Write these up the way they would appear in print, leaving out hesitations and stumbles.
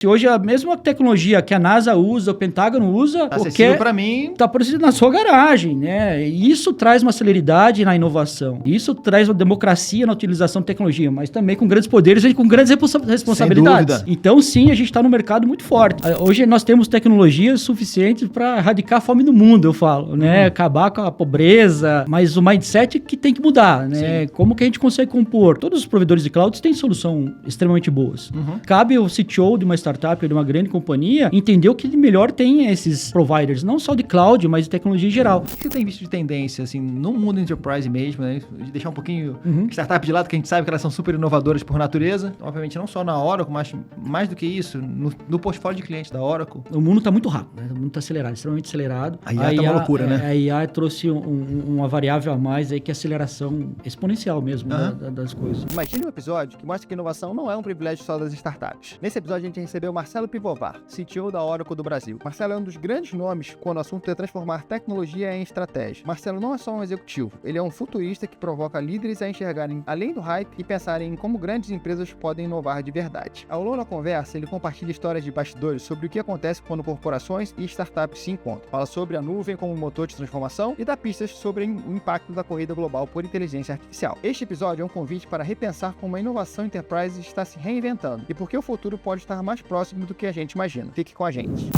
Hoje a mesma tecnologia que a NASA usa, o Pentágono usa, acessível para mim, está aparecendo na sua garagem, né? E isso traz uma celeridade na inovação. Isso traz uma democracia na utilização de tecnologia, mas também com grandes poderes e com grandes responsabilidades. Então, sim, a gente está no mercado muito forte. Hoje nós temos tecnologias suficientes para erradicar a fome do mundo, eu falo, né? Acabar com a pobreza, mas o mindset que tem que mudar, né? Sim. Como que a gente consegue compor? Todos os provedores de cloud têm solução extremamente boas. Cabe ao CTO de uma startup, de uma grande companhia, entender o que de melhor tem esses providers, não só de cloud, mas de tecnologia em geral. O que você tem visto de tendência, assim, no mundo enterprise mesmo, né? De deixar um pouquinho startup de lado, que a gente sabe que elas são super inovadoras por natureza. Obviamente, não só na Oracle, mas mais do que isso, no portfólio de clientes da Oracle. O mundo está muito rápido, né? O mundo está acelerado, extremamente acelerado. A IA está uma loucura, né? A IA trouxe uma variável a mais aí, que é a aceleração exponencial mesmo das coisas. Imagine um episódio que mostra que inovação não é um privilégio só das startups. Nesse episódio, a gente recebeu Marcelo Pivovar, CTO da Oracle do Brasil. Marcelo é um dos grandes nomes quando o assunto é transformar tecnologia em estratégia. Marcelo não é só um executivo, ele é um futurista que provoca líderes a enxergarem além do hype e pensarem em como grandes empresas podem inovar de verdade. Ao longo da conversa, ele compartilha histórias de bastidores sobre o que acontece quando corporações e startups se encontram. Fala sobre a nuvem como motor de transformação e dá pistas sobre o impacto da corrida global por inteligência artificial. Este episódio é um convite para repensar como a inovação enterprise está se reinventando e por que o futuro pode estar mais próximo do que a gente imagina. Fique com a gente.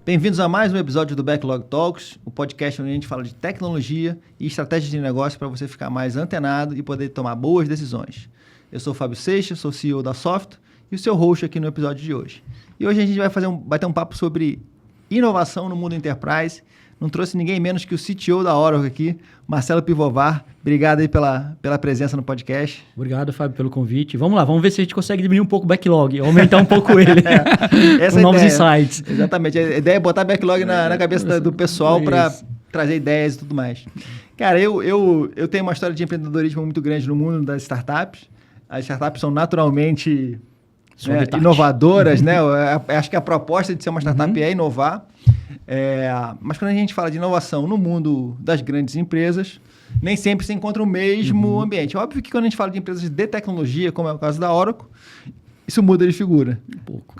Bem-vindos a mais um episódio do Backlog Talks, o podcast onde a gente fala de tecnologia e estratégias de negócio para você ficar mais antenado e poder tomar boas decisões. Eu sou o Fábio Seixas, sou CEO da Soft e o seu host aqui no episódio de hoje. E hoje a gente vai bater um papo sobre inovação no mundo enterprise. Não trouxe ninguém menos que o CTO da Oracle aqui, Marcelo Pivovar. Obrigado aí pela presença no podcast. Obrigado, Fábio, pelo convite. Vamos lá, vamos ver se a gente consegue diminuir um pouco o backlog, aumentar um pouco ele, com novos insights. Exatamente, a ideia é botar backlog na cabeça do pessoal para trazer ideias e tudo mais. Cara, eu tenho uma história de empreendedorismo muito grande no mundo das startups. As startups são naturalmente inovadoras, né? Acho que a proposta de ser uma startup é inovar. Mas quando a gente fala de inovação no mundo das grandes empresas, nem sempre se encontra o mesmo ambiente. Óbvio que quando a gente fala de empresas de tecnologia, como é o caso da Oracle, isso muda de figura. Um pouco.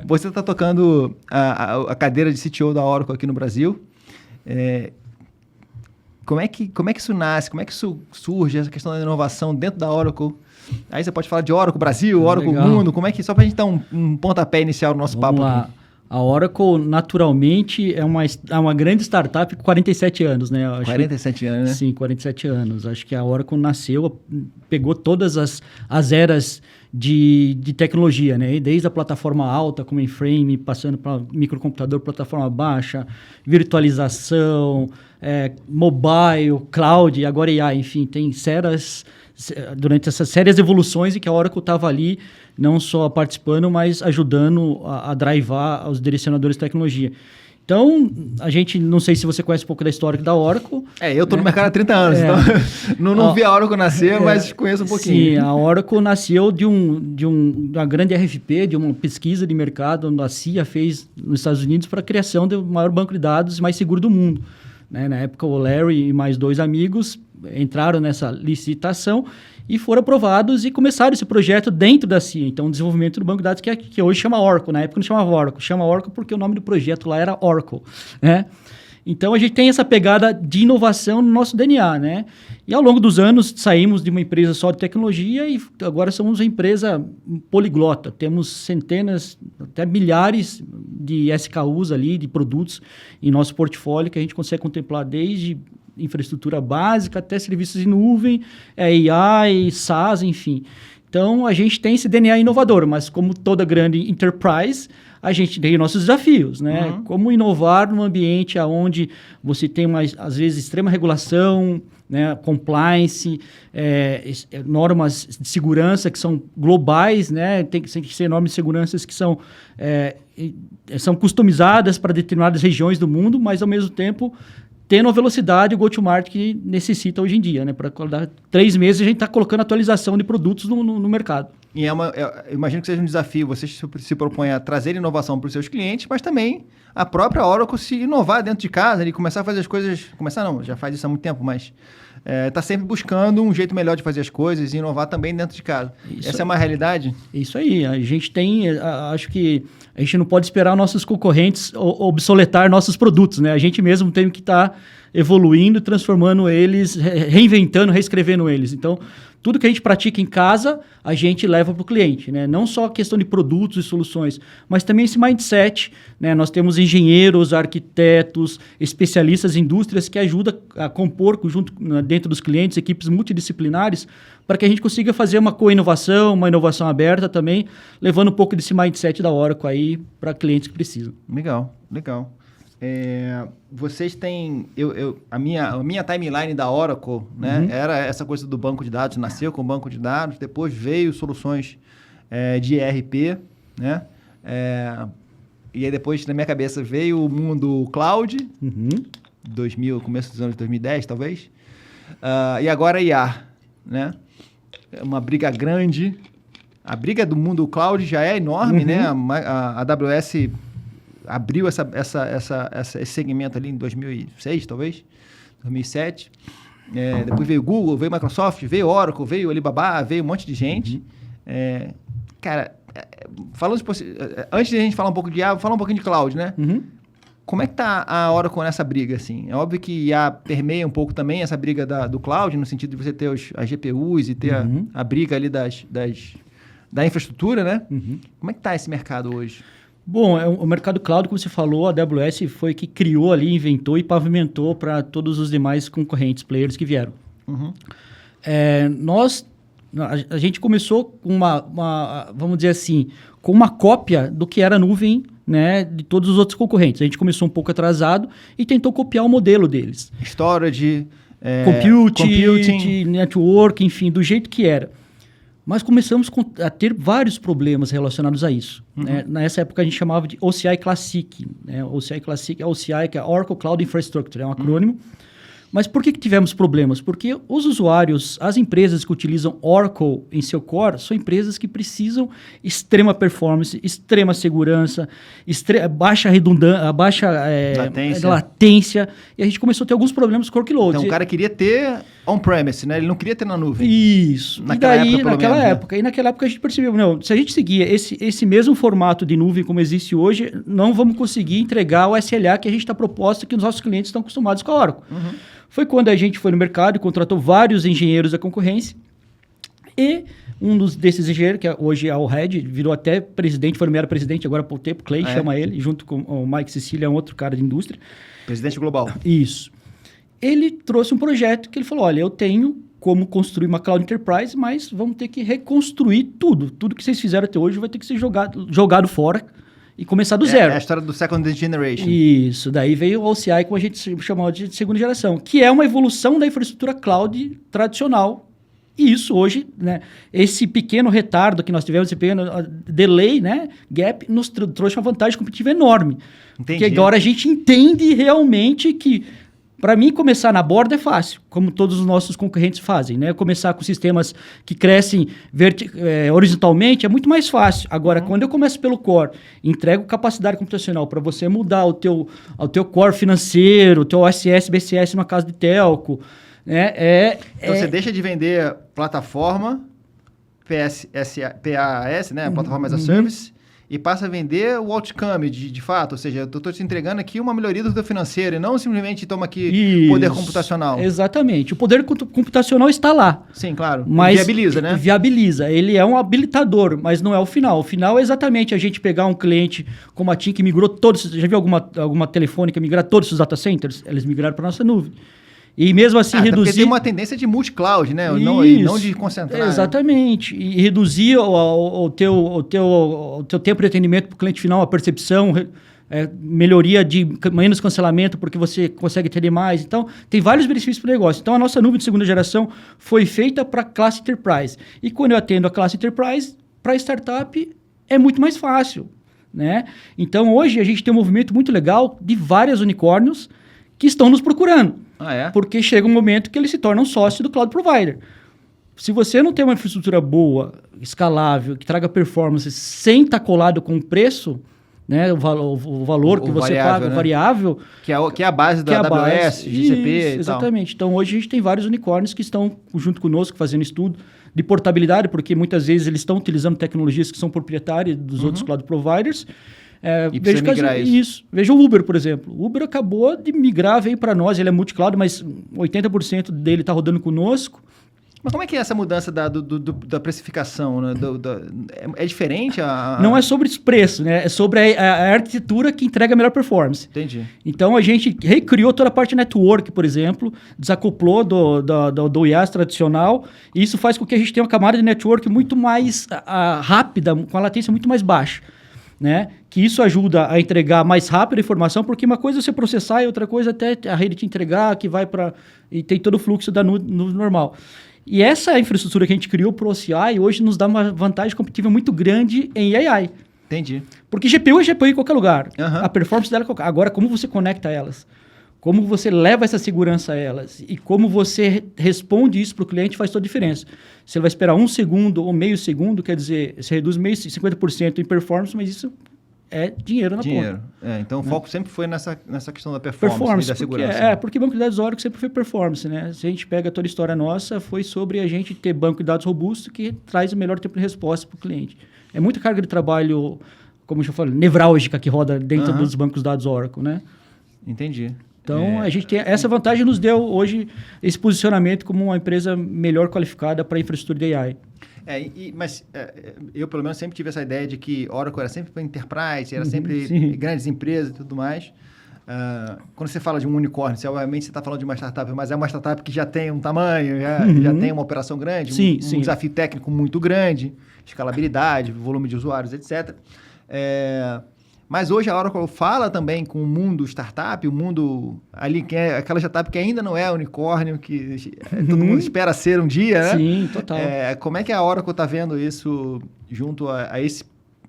Você está tocando a cadeira de CTO da Oracle aqui no Brasil. Como é que isso nasce? Como é que isso surge, essa questão da inovação dentro da Oracle? Aí você pode falar de Oracle Brasil, Oracle Mundo, como é que... Só para a gente dar um pontapé inicial no nosso papo aqui. A Oracle, naturalmente, é uma grande startup com 47 anos, né? 47 anos, né? Sim, 47 anos. Acho que a Oracle nasceu, pegou todas as eras de tecnologia, né? Desde a plataforma alta, como mainframe, passando para microcomputador, plataforma baixa, virtualização, mobile, cloud, agora AI, enfim, tem durante essas sérias evoluções em que a Oracle estava ali, não só participando, mas ajudando a drivar os direcionadores de tecnologia. Então, a gente, não sei se você conhece um pouco da história da Oracle. Eu estou no mercado há 30 anos, então não vi a Oracle nascer, mas conheço um pouquinho. Sim, a Oracle nasceu de uma grande RFP, de uma pesquisa de mercado, onde a CIA fez nos Estados Unidos para a criação do maior banco de dados mais seguro do mundo. Né? Na época, o Larry e mais 2 amigos entraram nessa licitação e foram aprovados e começaram esse projeto dentro da CIA. Então, o desenvolvimento do banco de dados que hoje chama Oracle. Na época não chamava Oracle. Chama Oracle porque o nome do projeto lá era Oracle. Né? Então, a gente tem essa pegada de inovação no nosso DNA. Né? E, ao longo dos anos, saímos de uma empresa só de tecnologia e agora somos uma empresa poliglota. Temos centenas, até milhares de SKUs ali, de produtos em nosso portfólio que a gente consegue contemplar desde infraestrutura básica até serviços em nuvem, AI, SaaS, enfim. Então, a gente tem esse DNA inovador, mas como toda grande enterprise, a gente tem nossos desafios, né? Como inovar num ambiente onde você tem, às vezes, extrema regulação, né? Compliance, normas de segurança que são globais, né? Tem que ser normas de segurança que são customizadas para determinadas regiões do mundo, mas, ao mesmo tempo, tendo a velocidade, o go-to-market que necessita hoje em dia, né? Para 3 meses a gente está colocando atualização de produtos no mercado. E eu imagino que seja um desafio, você se propõe a trazer inovação para os seus clientes, mas também a própria Oracle se inovar dentro de casa e começar a fazer as coisas... Começar não, já faz isso há muito tempo, mas está sempre buscando um jeito melhor de fazer as coisas e inovar também dentro de casa. Essa é uma realidade? Isso aí. A gente tem... Acho que a gente não pode esperar nossos concorrentes obsoletar nossos produtos, né? A gente mesmo tem que estar evoluindo, transformando eles, reinventando, reescrevendo eles. Então, tudo que a gente pratica em casa, a gente leva para o cliente, né? Não só a questão de produtos e soluções, mas também esse mindset, né? Nós temos engenheiros, arquitetos, especialistas em indústrias que ajudam a compor dentro dos clientes, equipes multidisciplinares, para que a gente consiga fazer uma co-inovação, uma inovação aberta também, levando um pouco desse mindset da Oracle aí para clientes que precisam. Legal. Vocês têm... a minha timeline da Oracle, né, era essa coisa do banco de dados, nasceu com o banco de dados, depois veio soluções de ERP, né? E aí depois, na minha cabeça, veio o mundo cloud, 2000, começo dos anos 2010, talvez, e agora IA, né? É uma briga grande. A briga do mundo cloud já é enorme, né? A AWS abriu esse segmento ali em 2006, talvez, 2007. Depois veio o Google, veio o Microsoft, veio o Oracle, veio o Alibaba, veio um monte de gente. Cara, antes de a gente falar um pouco de IA, vou falar um pouquinho de cloud, né? Como é que tá a Oracle nessa briga, assim? É óbvio que IA permeia um pouco também essa briga do cloud, no sentido de você ter as GPUs e ter a briga ali da infraestrutura, né? Como é que tá esse mercado hoje? Bom, o mercado cloud, como você falou, a AWS foi que criou ali, inventou e pavimentou para todos os demais concorrentes, players que vieram. A gente começou com vamos dizer assim, com uma cópia do que era a nuvem, né, de todos os outros concorrentes. A gente começou um pouco atrasado e tentou copiar o modelo deles. Storage, computing, network, enfim, do jeito que era. Mas começamos a ter vários problemas relacionados a isso. Né? Nessa época a gente chamava de OCI Classic. Né? OCI Classic é OCI, que é Oracle Cloud Infrastructure, é um acrônimo. Mas por que tivemos problemas? Porque os usuários, as empresas que utilizam Oracle em seu core, são empresas que precisam extrema performance, extrema segurança, baixa redundância, baixa latência. E a gente começou a ter alguns problemas com workloads. Então o cara queria ter on-premise, né? Ele não queria ter na nuvem. Isso. Naquela época a gente percebeu, não, se a gente seguir esse mesmo formato de nuvem como existe hoje, não vamos conseguir entregar o SLA que a gente está proposto, que os nossos clientes estão acostumados com a Oracle. Foi quando a gente foi no mercado e contratou vários engenheiros da concorrência. E um desses engenheiros, que hoje é o Head, virou até presidente, foi nomeado presidente agora há pouco tempo, Clay chama ele, junto com o Mike Cecília, um outro cara de indústria. Presidente global. Isso. Ele trouxe um projeto que ele falou, olha, eu tenho como construir uma Cloud Enterprise, mas vamos ter que reconstruir tudo. Tudo que vocês fizeram até hoje vai ter que ser jogado fora e começar do zero. É a história do Second Generation. Isso. Daí veio o OCI, como a gente chamou de segunda geração, que é uma evolução da infraestrutura cloud tradicional. E isso hoje, né, esse pequeno retardo que nós tivemos, esse pequeno delay, né, gap, nos trouxe uma vantagem competitiva enorme. Entendi. Porque agora a gente entende realmente que, para mim, começar na borda é fácil, como todos os nossos concorrentes fazem, né? Começar com sistemas que crescem horizontalmente é muito mais fácil. Agora, quando eu começo pelo core, entrego capacidade computacional para você mudar o teu core financeiro, o teu OSS, BCS numa casa de telco, né? Então, você deixa de vender plataforma, PaaS, né? Plataforma as a Service, e passa a vender o outcome de fato. Ou seja, eu estou te entregando aqui uma melhoria do teu financeiro e não simplesmente toma aqui poder computacional. Exatamente. O poder computacional está lá. Sim, claro. Mas viabiliza, né? Viabiliza. Ele é um habilitador, mas não é o final. O final é exatamente a gente pegar um cliente como a TIM que migrou todos... Já viu alguma telefônica migrar todos os data centers? Eles migraram para a nossa nuvem. E mesmo assim reduzir... Porque tem uma tendência de multi-cloud, né? Não de concentrar. Exatamente. Né? E reduzir o teu tempo de atendimento para o cliente final, a percepção, melhoria de menos cancelamento, porque você consegue atender mais. Então, tem vários benefícios para o negócio. Então, a nossa nuvem de segunda geração foi feita para a classe Enterprise. E quando eu atendo a classe Enterprise, para startup é muito mais fácil. Né? Então, hoje a gente tem um movimento muito legal de vários unicórnios que estão nos procurando. Porque chega um momento que eles se tornam sócio do cloud provider. Se você não tem uma infraestrutura boa, escalável, que traga performance sem estar colado com o preço, né? O valor que você variável, paga, né? o variável. Que é a base da AWS, GCP e tal. Exatamente. Então, hoje a gente tem vários unicórnios que estão junto conosco fazendo estudo de portabilidade, porque muitas vezes eles estão utilizando tecnologias que são proprietárias dos outros cloud providers. E precisa migrar isso. Veja o Uber, por exemplo. O Uber acabou de migrar, veio para nós, ele é multi-cloud, mas 80% dele está rodando conosco. Mas como é que é essa mudança da precificação? Né? É diferente? Não é sobre os preços, né? É sobre a arquitetura que entrega a melhor performance. Entendi. Então, a gente recriou toda a parte network, por exemplo, desacoplou do IaaS tradicional, e isso faz com que a gente tenha uma camada de network muito mais rápida, com a latência muito mais baixa. Né? Que isso ajuda a entregar mais rápido a informação, porque uma coisa é você processar e outra coisa até a rede te entregar, que vai para... e tem todo o fluxo da nuvem normal. E essa infraestrutura que a gente criou para o OCI hoje nos dá uma vantagem competitiva muito grande em AI. Entendi. Porque GPU é GPU em qualquer lugar. Uhum. A performance dela é qualquer... Agora, como você conecta elas? Como você leva essa segurança a elas? E como você responde isso para o cliente faz toda a diferença. Se ele vai esperar 1 segundo ou meio segundo, quer dizer, você reduz 50% em performance, mas isso é dinheiro na ponta. Então, o foco sempre foi nessa questão da performance e da segurança. Porque banco de dados Oracle sempre foi performance, né? Se a gente pega toda a história nossa, foi sobre a gente ter banco de dados robusto que traz o melhor tempo de resposta para o cliente. É muita carga de trabalho, como eu já falei, nevrálgica que roda dentro dos bancos de dados Oracle, né? Entendi. Então, a gente tem essa vantagem, nos deu hoje esse posicionamento como uma empresa melhor qualificada para a infraestrutura de AI. Mas eu, pelo menos, sempre tive essa ideia de que Oracle era sempre para enterprise, era sempre grandes empresas e tudo mais. Quando você fala de um unicórnio, obviamente você está falando de uma startup, mas é uma startup que já tem um tamanho, já tem uma operação grande, um desafio técnico muito grande, escalabilidade, volume de usuários, etc. Mas hoje a Oracle fala também com o mundo startup, o mundo ali, que é aquela startup que ainda não é unicórnio, que todo mundo espera ser um dia, né? Sim, total. Como é que a Oracle está vendo isso junto a esse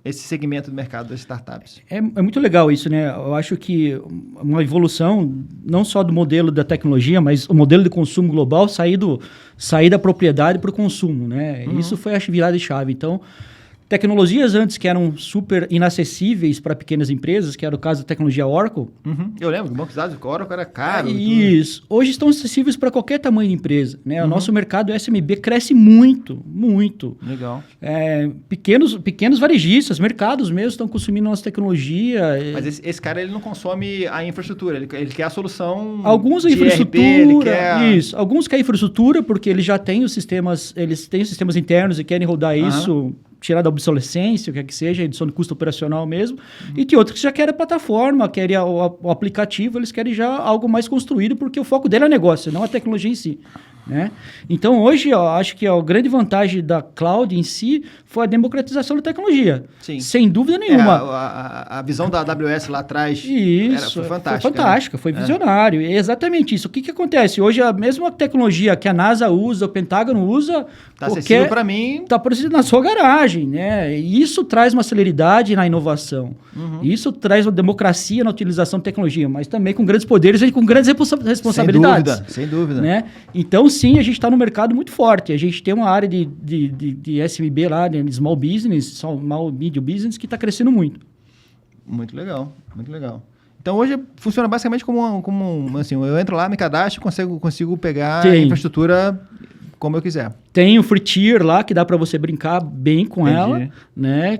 segmento do mercado das startups? É muito legal isso, né? Eu acho que uma evolução, não só do modelo da tecnologia, mas o modelo de consumo global sair da propriedade para o consumo, né? Isso foi a virada de chave. Então, tecnologias antes que eram super inacessíveis para pequenas empresas, que era o caso da tecnologia Oracle. Eu lembro, o banco de dados do Oracle era caro. Isso. Hoje estão acessíveis para qualquer tamanho de empresa, né? O nosso mercado SMB cresce muito, muito. Legal. Pequenos varejistas, mercados mesmo estão consumindo nossa tecnologia. Mas esse cara, ele não consome a infraestrutura, ele quer a solução. Alguns a infraestrutura, ele quer... Isso. Alguns querem infraestrutura porque eles já têm os sistemas, eles têm os sistemas internos e querem rodar isso, tirar da obsolescência, o que é que seja, edição de custo operacional mesmo. E tem outros que já querem a plataforma, querem o aplicativo, eles querem já algo mais construído, porque o foco dele é negócio, não a tecnologia em si. Né? Então, hoje, acho que a grande vantagem da cloud em si foi a democratização da tecnologia. Sim. Sem dúvida nenhuma. A visão da AWS lá atrás foi fantástica. Foi fantástica, foi visionário. É exatamente isso. O que acontece? Hoje, a mesma tecnologia que a NASA usa, o Pentágono usa... Está acessível para mim. Está acessível na sua garagem. Né? E isso traz uma celeridade na inovação. Isso traz uma democracia na utilização de tecnologia, mas também com grandes poderes e com grandes responsabilidades. Sem dúvida. Né? Então, sim, a gente está no mercado muito forte. A gente tem uma área de SMB lá, de small business, small medium business, que está crescendo muito. Muito legal, muito legal. Então, hoje funciona basicamente como assim, eu entro lá, me cadastro, consigo pegar a infraestrutura como eu quiser. Tem o free tier lá, que dá para você brincar bem com ela, né?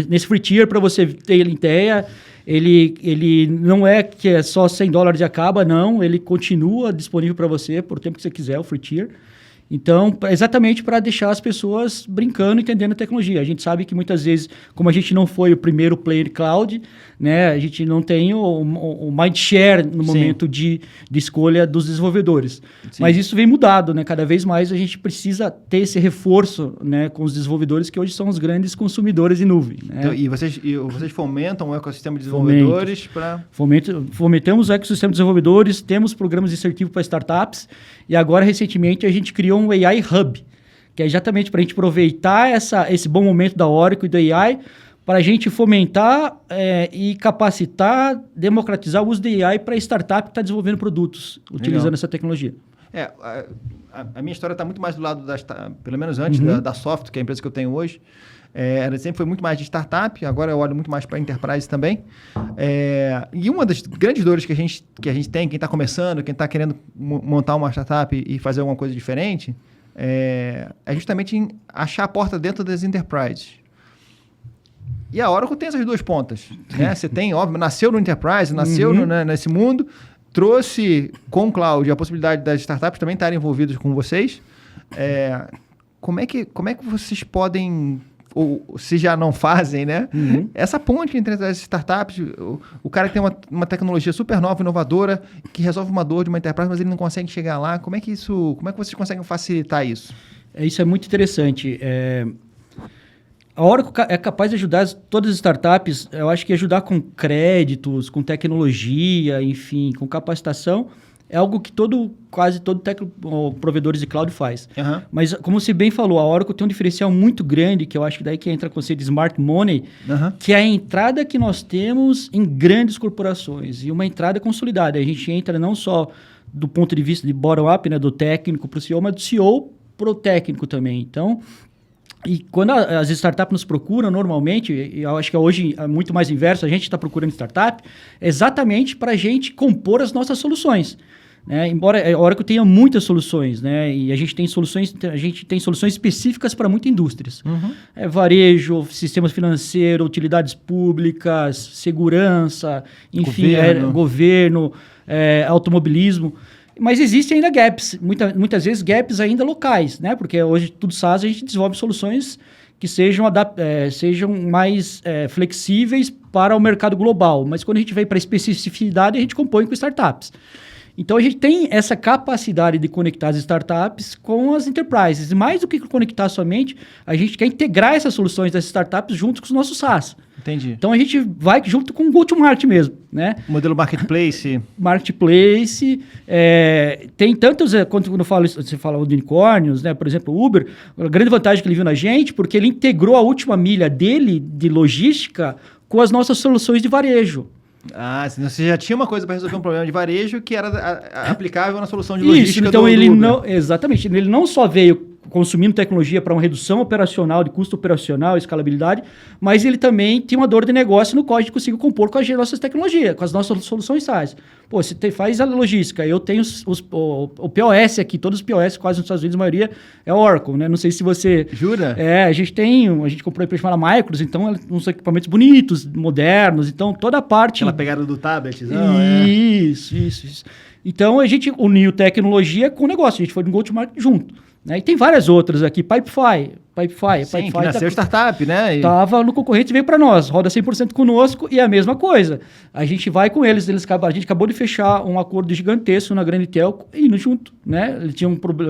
Nesse free tier, para você ter ideia, ele não é que é só $100 e acaba, não. Ele continua disponível para você por tempo que você quiser, o free tier. Então, exatamente para deixar as pessoas brincando, entendendo a tecnologia. A gente sabe que muitas vezes, como a gente não foi o primeiro player cloud, né, a gente não tem o mind share no momento de escolha dos desenvolvedores. Sim. Mas isso vem mudado, né? Cada vez mais a gente precisa ter esse reforço, né, com os desenvolvedores, que hoje são os grandes consumidores de nuvem. Né? Então, e vocês fomentam o ecossistema de desenvolvedores para... Fomentamos o ecossistema de desenvolvedores, temos programas de incentivo para startups, e agora, recentemente, a gente criou um AI Hub, que é exatamente para a gente aproveitar esse bom momento da Oracle e do AI, para a gente fomentar e capacitar, democratizar o uso de AI para startup que está desenvolvendo produtos, utilizando essa tecnologia. a minha história está muito mais do lado pelo menos antes da Software, que é a empresa que eu tenho hoje. Ela sempre foi muito mais de startup, agora eu olho muito mais para enterprise também. E uma das grandes dores que a gente tem, quem está começando, quem está querendo montar uma startup e fazer alguma coisa diferente, é justamente achar a porta dentro das enterprises. E a Oracle tem essas duas pontas. Né? Você tem, óbvio, nasceu no enterprise, nasceu nesse mundo, trouxe com o cloud a possibilidade das startups também estarem envolvidas com vocês. Como é que vocês podem... ou se já não fazem, né? Essa ponte entre as startups, o cara que tem uma tecnologia super nova, inovadora, que resolve uma dor de uma enterprise, mas ele não consegue chegar lá. Como é que vocês conseguem facilitar isso? Isso é muito interessante. A Oracle é capaz de ajudar todas as startups, eu acho que ajudar com créditos, com tecnologia, enfim, com capacitação, é algo que quase todo provedores de cloud faz. Mas, como você bem falou, a Oracle tem um diferencial muito grande, que eu acho que daí que entra o conceito de Smart Money, que é a entrada que nós temos em grandes corporações, e uma entrada consolidada. A gente entra não só do ponto de vista de bottom-up, né, do técnico para o CEO, mas do CEO para o técnico também. Então, e quando as startups nos procuram, normalmente, eu acho que hoje é muito mais inverso, a gente está procurando startup exatamente para a gente compor as nossas soluções. Né? Embora a Oracle tenha muitas soluções, né? E a gente tem soluções específicas para muitas indústrias. Varejo, sistema financeiro, utilidades públicas, segurança, enfim, governo, automobilismo. Mas existem ainda gaps, muitas vezes gaps ainda locais, né? Porque hoje tudo SaaS a gente desenvolve soluções que sejam mais flexíveis para o mercado global. Mas quando a gente vem para a especificidade, a gente compõe com startups. Então, a gente tem essa capacidade de conectar as startups com as enterprises. E mais do que conectar somente, a gente quer integrar essas soluções das startups junto com os nossos SaaS. Entendi. Então, a gente vai junto com o go-to-market mesmo, né? Modelo marketplace. Marketplace. Tem tantos... Quando você fala de unicórnios, né? Por exemplo, o Uber, a grande vantagem que ele viu na gente, porque ele integrou a última milha dele de logística com as nossas soluções de varejo. Você já tinha uma coisa para resolver um problema de varejo que era aplicável na solução de logística. Isso, então ele não... Exatamente. Ele não só veio consumindo tecnologia para uma redução operacional, de custo operacional, escalabilidade, mas ele também tinha uma dor de negócio no qual a gente conseguiu compor com as nossas tecnologias, com as nossas soluções SaaS. Pô, você faz a logística, eu tenho o POS aqui, todos os POS, quase nos Estados Unidos, a maioria é Oracle, né? Não sei se você... Jura? A gente comprou uma empresa chamada Micros, então uns equipamentos bonitos, modernos, então toda a parte... Aquela pegada do tabletzão, Isso. Então a gente uniu tecnologia com o negócio, a gente foi no go-to-market junto. Né? E tem várias outras aqui, Pipefy. Sim, que nasceu startup, né? Estava no concorrente e veio para nós, roda 100% conosco e a mesma coisa. A gente vai com eles, a gente acabou de fechar um acordo gigantesco na Grande Telco e indo junto, né?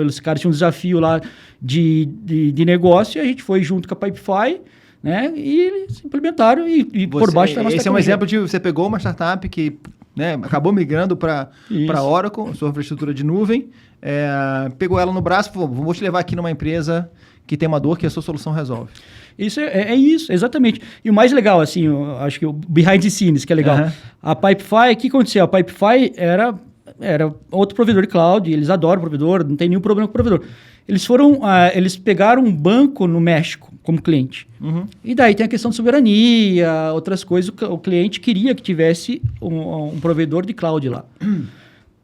Os caras tinham um desafio lá de negócio e a gente foi junto com a Pipefy, né? E eles implementaram e por baixo da nossa Esse é um exemplo de você pegou uma startup que, né, acabou migrando para Oracle, sua infraestrutura de nuvem, pegou ela no braço e falou, vou te levar aqui numa empresa que tem uma dor que a sua solução resolve. Isso isso, exatamente. E o mais legal, assim, eu acho que o behind the scenes, que é legal. A Pipefy, o que aconteceu? A Pipefy era outro provedor de cloud, eles adoram o provedor, não tem nenhum problema com o provedor. Eles pegaram um banco no México como cliente. E daí tem a questão de soberania, outras coisas, o cliente queria que tivesse um provedor de cloud lá.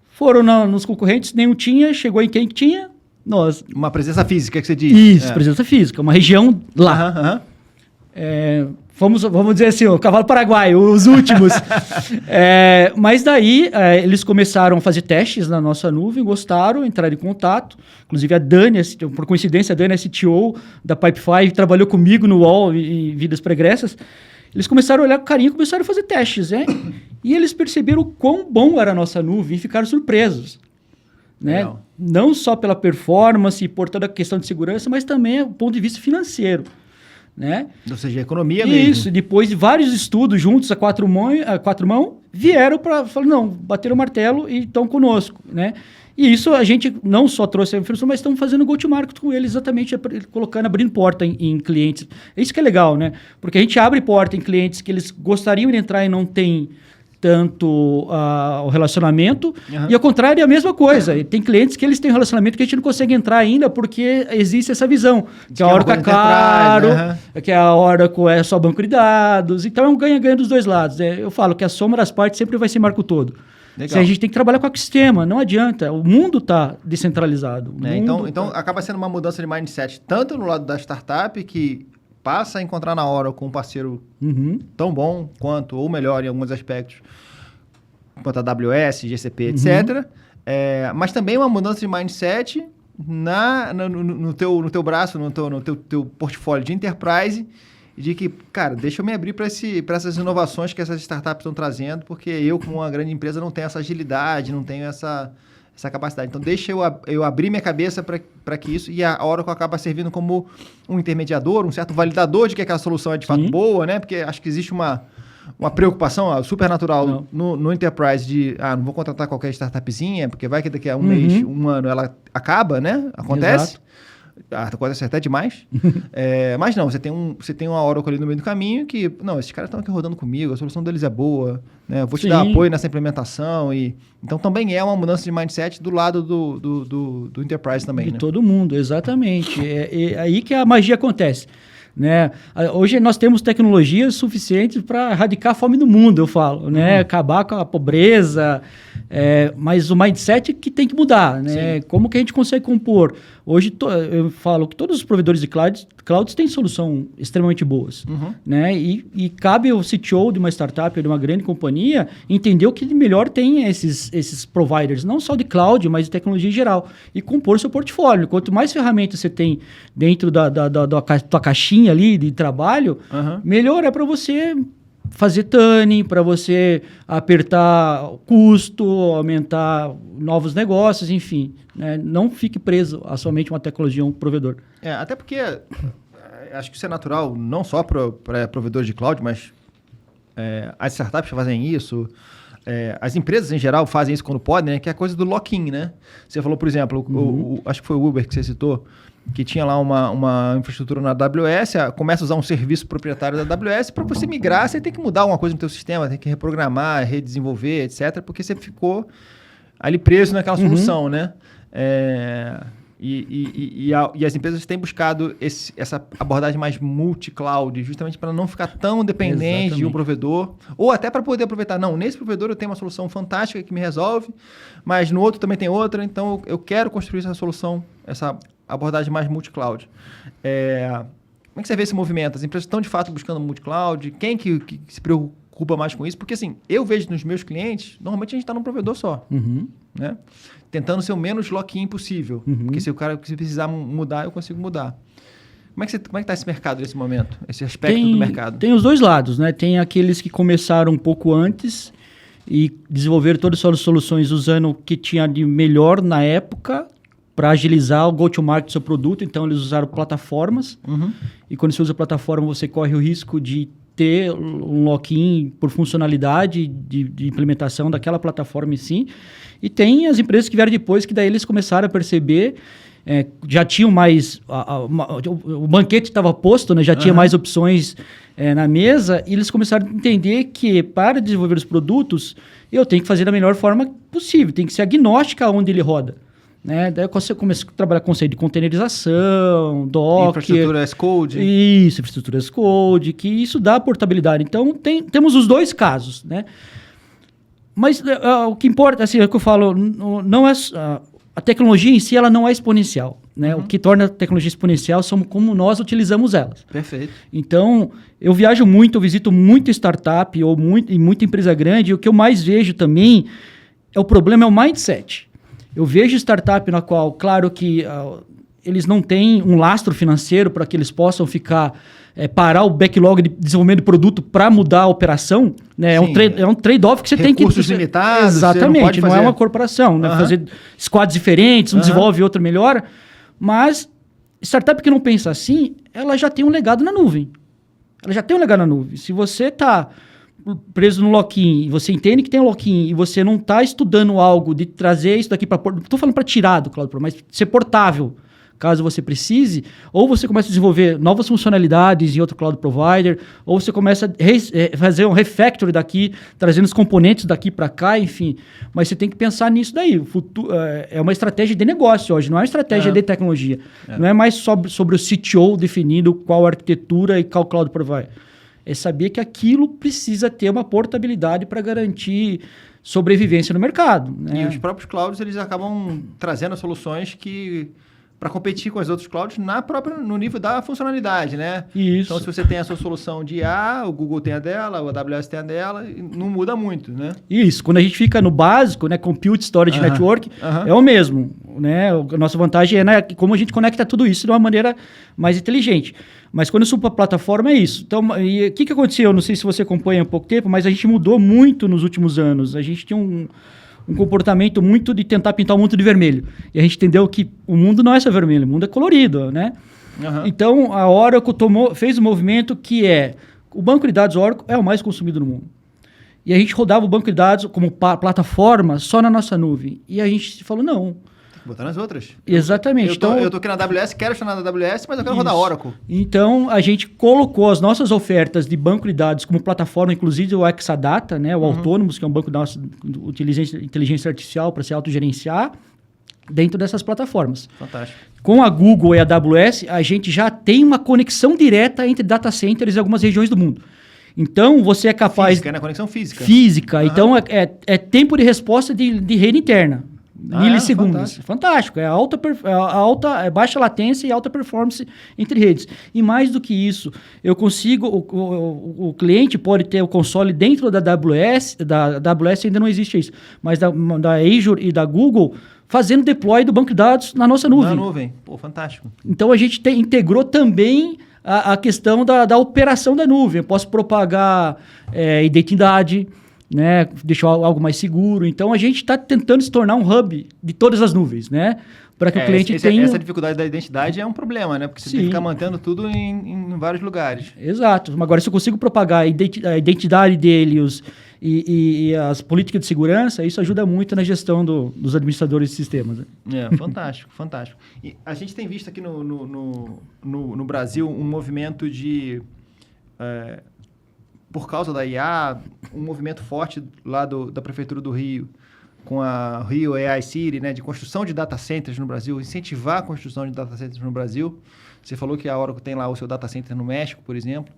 Foram nos concorrentes, nenhum tinha, chegou em quem que tinha? Nós. Uma presença física que você diz. Isso, presença física, uma região lá. Vamos dizer assim, o cavalo paraguaio, os últimos. Mas daí eles começaram a fazer testes na nossa nuvem, gostaram, entraram em contato. Inclusive a Dani, por coincidência, a Dani é CTO da Pipefy, trabalhou comigo no UOL em Vidas Pregressas. Eles começaram a olhar com carinho e começaram a fazer testes, né? E eles perceberam o quão bom era a nossa nuvem e ficaram surpresos. Né? Não só pela performance e por toda a questão de segurança, mas também do ponto de vista financeiro. Né? Ou seja, a economia mesmo. Isso, depois de vários estudos juntos a quatro mãos, vieram para falar, não, bateram o martelo e estão conosco. Né? E isso a gente não só trouxe a infraestrutura, mas estamos fazendo go-to-market com eles, exatamente abrindo porta em clientes. É isso que é legal, né? Porque a gente abre porta em clientes que eles gostariam de entrar e não tem tanto o relacionamento, e ao contrário é a mesma coisa. E tem clientes que eles têm um relacionamento que a gente não consegue entrar ainda porque existe essa visão, que a Oracle é caro, que a Oracle é só banco de dados, então é um ganha-ganha dos dois lados. Eu falo que a soma das partes sempre vai ser marco todo. A gente tem que trabalhar com o ecossistema, não adianta, o mundo está descentralizado. Então acaba sendo uma mudança de mindset, tanto no lado da startup, que passa a encontrar na Oracle um parceiro tão bom quanto, ou melhor em alguns aspectos, quanto a AWS, GCP, etc. Mas também uma mudança de mindset no teu braço, no teu portfólio de enterprise, de que, cara, deixa eu me abrir para essas inovações que essas startups estão trazendo, porque eu, como uma grande empresa, não tenho essa agilidade, não tenho essa capacidade. Então, deixa eu abrir minha cabeça para que isso... E a Oracle acaba servindo como um intermediador, um certo validador de que aquela solução é de fato boa, né? Porque acho que existe uma preocupação super natural no enterprise de... não vou contratar qualquer startupzinha, porque vai que daqui a um mês, um ano, ela acaba, né? Acontece. Exato. Acontece até demais. Mas não, você tem uma Oracle ali no meio do caminho que... Não, esses caras estão aqui rodando comigo, a solução deles é boa, né? Eu vou te dar apoio nessa implementação. Então, também é uma mudança de mindset do lado do enterprise também, de todo mundo, exatamente. É aí que a magia acontece. Né? Hoje nós temos tecnologias suficientes para erradicar a fome no mundo, eu falo, né? Acabar com a pobreza, mas o mindset que tem que mudar, né? Como que a gente consegue compor? Hoje eu falo que todos os provedores de clouds têm solução extremamente boas, né? E cabe ao CTO de uma startup ou de uma grande companhia entender o que melhor tem esses providers, não só de cloud, mas de tecnologia em geral, e compor seu portfólio. Quanto mais ferramentas você tem dentro da tua caixinha ali de trabalho, melhor é para você fazer tuning, para você apertar o custo, aumentar novos negócios, enfim. Né? Não fique preso a somente uma tecnologia, um provedor. Até porque acho que isso é natural, não só para provedores de cloud, mas as startups fazem isso, as empresas em geral fazem isso quando podem, né? Que é a coisa do lock-in, né? Você falou, por exemplo, acho que foi o Uber que você citou, que tinha lá uma infraestrutura na AWS, começa a usar um serviço proprietário da AWS, para você migrar, você tem que mudar alguma coisa no teu sistema, tem que reprogramar, redesenvolver, etc., porque você ficou ali preso naquela solução, né? E as empresas têm buscado essa abordagem mais multi-cloud, justamente para não ficar tão dependente de um provedor, ou até para poder aproveitar, não, nesse provedor eu tenho uma solução fantástica que me resolve, mas no outro também tem outra, então eu quero construir essa solução, essa abordagem mais multi-cloud. Como é que você vê esse movimento? As empresas estão de fato buscando multi-cloud? Quem que se preocupa mais com isso? Porque assim, eu vejo nos meus clientes, normalmente a gente está num provedor só, né? Tentando ser o menos lock-in possível. Porque se o cara precisar mudar, eu consigo mudar. Como é que está esse mercado nesse momento? Esse aspecto do mercado? Tem os dois lados, né? Tem aqueles que começaram um pouco antes e desenvolveram todas as soluções usando o que tinha de melhor na época para agilizar o go-to-market do seu produto. Então, eles usaram plataformas. E quando você usa plataforma, você corre o risco de ter um lock-in por funcionalidade de implementação daquela plataforma em si. E tem as empresas que vieram depois, que daí eles começaram a perceber, já tinham mais... o banquete estava posto, né? Já tinha mais opções na mesa, e eles começaram a entender que para desenvolver os produtos, eu tenho que fazer da melhor forma possível, tem que ser agnóstica onde ele roda. Né? Daí você começa a trabalhar com o conceito de containerização, Docker... Infraestrutura as code. Isso, infraestrutura as code, que isso dá portabilidade. Então, temos os dois casos, né? Mas o que importa, assim, é o que eu falo, não é... a tecnologia em si, ela não é exponencial, né? O que torna a tecnologia exponencial são como nós utilizamos elas. Perfeito. Então, eu viajo muito, eu visito muita startup e muita empresa grande, e o que eu mais vejo também o problema é o mindset. Eu vejo startup na qual, claro que eles não têm um lastro financeiro para que eles possam parar o backlog de desenvolvimento de produto para mudar a operação. Né? É um trade-off que você tem que... Recursos limitados. Exatamente, não é uma corporação. Né? Fazer squads diferentes, um desenvolve, outro melhora. Mas startup que não pensa assim, ela já tem um legado na nuvem. Se você está preso no lock-in, e você entende que tem um lock-in, e você não está estudando algo de trazer isso daqui para... Não estou falando para tirar do Cloud Pro, mas ser portável. caso você precise, ou você começa a desenvolver novas funcionalidades em outro cloud provider, ou você começa a fazer um refactory daqui, trazendo os componentes daqui para cá, enfim. Mas você tem que pensar nisso daí. O futuro, é uma estratégia de negócio hoje, não é uma estratégia de tecnologia. Não é mais sobre o CTO definindo qual arquitetura e qual cloud provider. É saber que aquilo precisa ter uma portabilidade para garantir sobrevivência no mercado. Né? E os próprios clouds, eles acabam trazendo soluções que para competir com os outros clouds no nível da funcionalidade, né? Isso. Então, se você tem a sua solução de IA, o Google tem a dela, o AWS tem a dela, não muda muito, né? Isso. Quando a gente fica no básico, né, Compute, Storage, Network, é o mesmo. Né? A nossa vantagem é, né, como a gente conecta tudo isso de uma maneira mais inteligente. Mas quando eu subo para a plataforma, é isso. Então, o que aconteceu? Não sei se você acompanha há pouco tempo, mas a gente mudou muito nos últimos anos. A gente tinha um comportamento muito de tentar pintar o mundo de vermelho. E a gente entendeu que o mundo não é só vermelho, o mundo é colorido, né? Então, a Oracle fez um movimento que o banco de dados Oracle é o mais consumido no mundo. E a gente rodava o banco de dados como plataforma só na nossa nuvem. E a gente falou, não. Botar nas outras. Exatamente. Eu tô aqui na AWS, quero estar na AWS, mas eu quero rodar Oracle. Então, a gente colocou as nossas ofertas de banco de dados como plataforma, inclusive o Exadata, né, o Autônomos, que é um banco da nossa inteligência artificial para se autogerenciar, dentro dessas plataformas. Fantástico. Com a Google e a AWS, a gente já tem uma conexão direta entre data centers em algumas regiões do mundo. Então, você é capaz... Física, né? Conexão física. Física. Então, é tempo de resposta de rede interna. Milissegundos. Fantástico. É baixa latência e alta performance entre redes. E mais do que isso, eu consigo... O cliente pode ter o console dentro da AWS, da AWS ainda não existe isso, mas da Azure e da Google, fazendo deploy do banco de dados na nossa nuvem. Na nuvem. Pô, fantástico. Então, a gente integrou também a questão da operação da nuvem. Eu posso propagar identidade, né, deixar algo mais seguro. Então, a gente está tentando se tornar um hub de todas as nuvens, né? Para que o cliente tenha... Essa dificuldade da identidade é um problema, né? Porque você tem que ficar mantendo tudo em vários lugares. Exato. Agora, se eu consigo propagar a identidade dele e as políticas de segurança, isso ajuda muito na gestão dos administradores de sistemas. Né? Fantástico, fantástico. E a gente tem visto aqui no Brasil um movimento de... por causa da IA, um movimento forte lá da Prefeitura do Rio, com a Rio AI City, né, de construção de data centers no Brasil, incentivar a construção de data centers no Brasil. Você falou que a Oracle tem lá o seu data center no México, por exemplo.